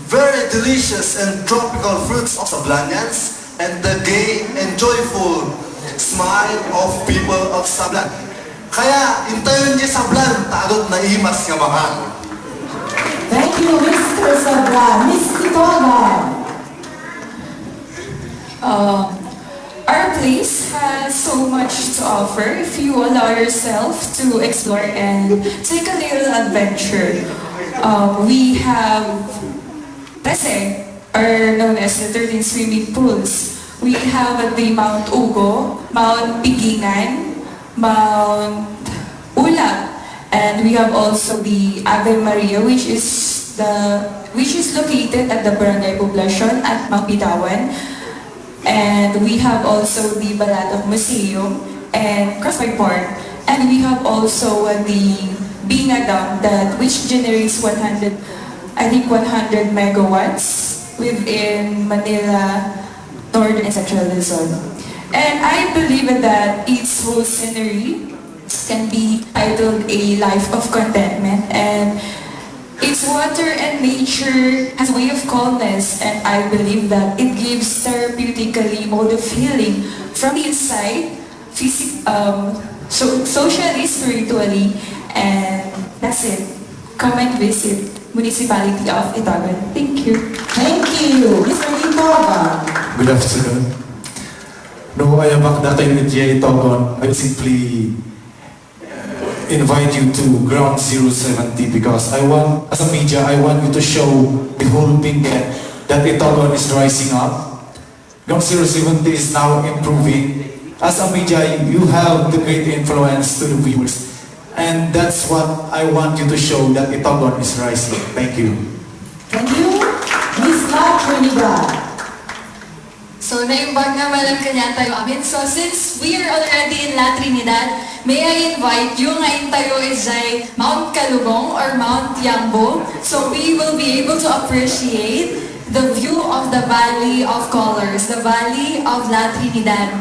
very red, delicious, and tropical fruits of Sablanians and the gay and joyful smile of people of Sablan. Kaya, intayon niya Sablan, tagot na imas nga mga. Thank you, Mr. Sablan. Miss Itogon. Our place has so much to offer if you allow yourself to explore and take a little adventure. We have, are known as the 13 swimming pools. We have the Mount Ugo, Mount Pigingan, Mount Ulap, and we have also the Ave Maria, which is located at the Barangay Poblacion at Mount Bitawan. And we have also the Balatong Museum and Crossby Park. And we have also the Binga Dam which generates 100 megawatts within Manila, Northern and Central Luzon. And I believe that its whole scenery can be titled A Life of Contentment, and its water and nature has a way of calmness, and I believe that it gives therapeutically mode of healing from the inside, socially, spiritually, and that's it. Come and visit Municipality of Itogon. Thank you. Thank you, Mr. Itogon. Good afternoon. No, I am back that time with Itogon. I simply invite you to Ground 070 because I want, as a media, I want you to show the whole Benguet that Itogon is rising up. Ground 070 is now improving. As a media, you have the great influence to the viewers. And that's what I want you to show, that Itogon is rising. Thank you. Thank you, Miss Trinidad. So, naimbag naman ang kanya tayo amin. So, since we are already in La Trinidad, may I invite you ngayon tayo is ay Mount Calugong or Mount Yambo. So, we will be able to appreciate the view of the Valley of Colors, the Valley of La Trinidad.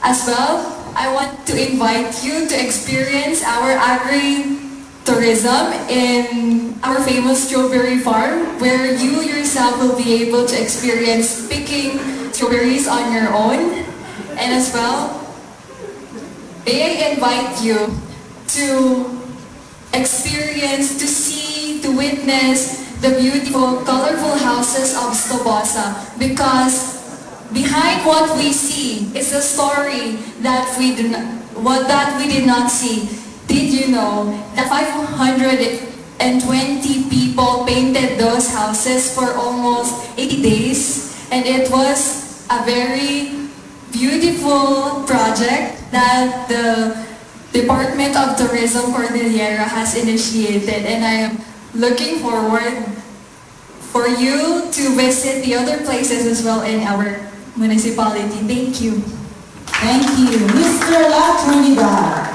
As well, I want to invite you to experience our Agri-Tourism in our famous strawberry farm, where you yourself will be able to experience picking strawberries on your own. And as well, may I invite you to experience, to see, to witness the beautiful, colorful houses of Stobosa, because behind what we see is a story that we did not see. Did you know that 520 people painted those houses for almost 80 days? And it was a very beautiful project that the Department of Tourism Cordillera has initiated, and I am looking forward for you to visit the other places as well in our municipality. Thank you. Thank you, Mr. La Trinidad.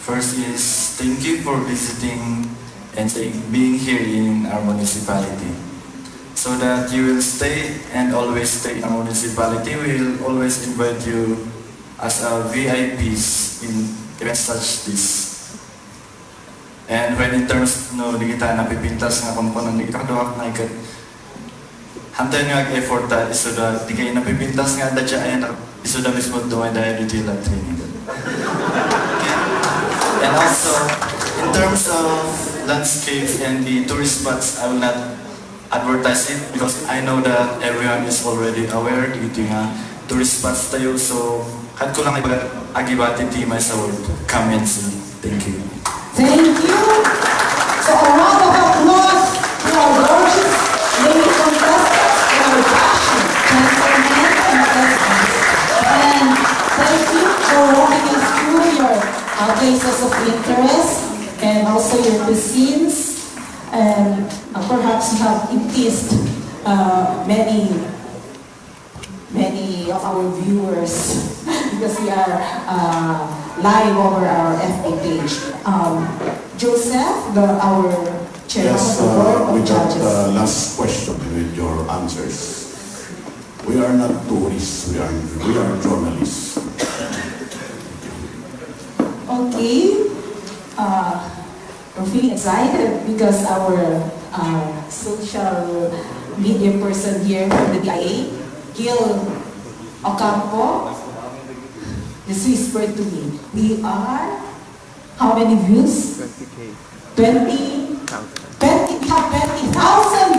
First is thank you for visiting and being here in our municipality. So that you will stay and always stay in our municipality, we will always invite you as a VIPs in events such this. And when in terms no di kita napipintas nga komponen di kaduak na ikat hantayin nga effort ta isuda di kayo napipintas nga dadya ayan isuda mismo dumay dahil dito La Trinidad. And also in terms of landscapes and the tourist spots, I will not advertise it because I know that everyone is already aware dito nga tourist spots tayo, so kahit ko lang agibati timay sa word, come and see. Thank you. Thank you. So a round of applause to our gorgeous lady contestants for our passion, gentlemen, and contestants. And thank you for walking us through your places of interest and also your cuisines. And perhaps you have impressed many of our viewers because we are live over our FB page. Joseph, our chairman of the board of we got judges. the last question with your answers. We are not tourists, we are journalists. Okay. we're feeling excited because our social media person here from the BIA, Gil Ocampo, just whispered to me, we are, how many views? 20,000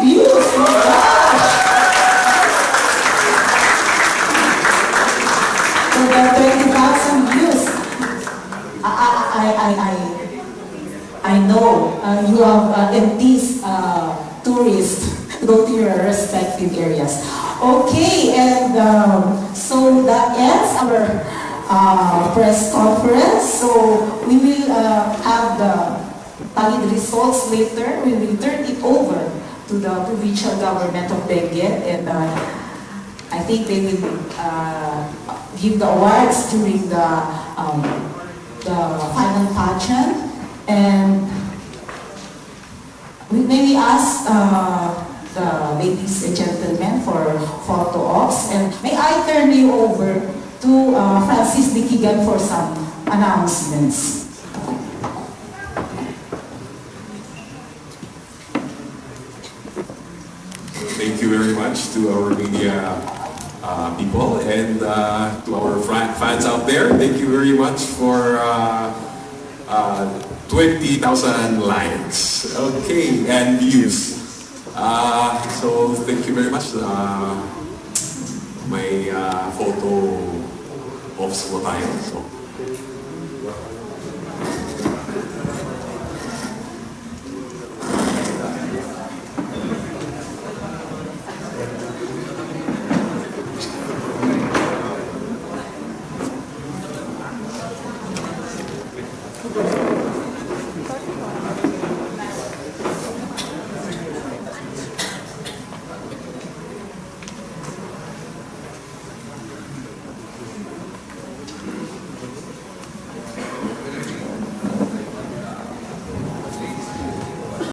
views! Oh my gosh! So the 20,000 views, I know you have enticed tourists to go to your respective areas. Okay, and so that ends our press conference. So we will have the tallied results later. We will turn it over to the provincial government of Benguet, and I think they will give the awards during the final pageant. And we maybe ask the ladies and gentlemen for photo ops, and may I turn you over to Francis Dikigan for some announcements. Thank you very much to our media people and to our fans out there. Thank you very much for 20,000 likes, okay, and views. So thank you very much. May photo ops po tayo. So,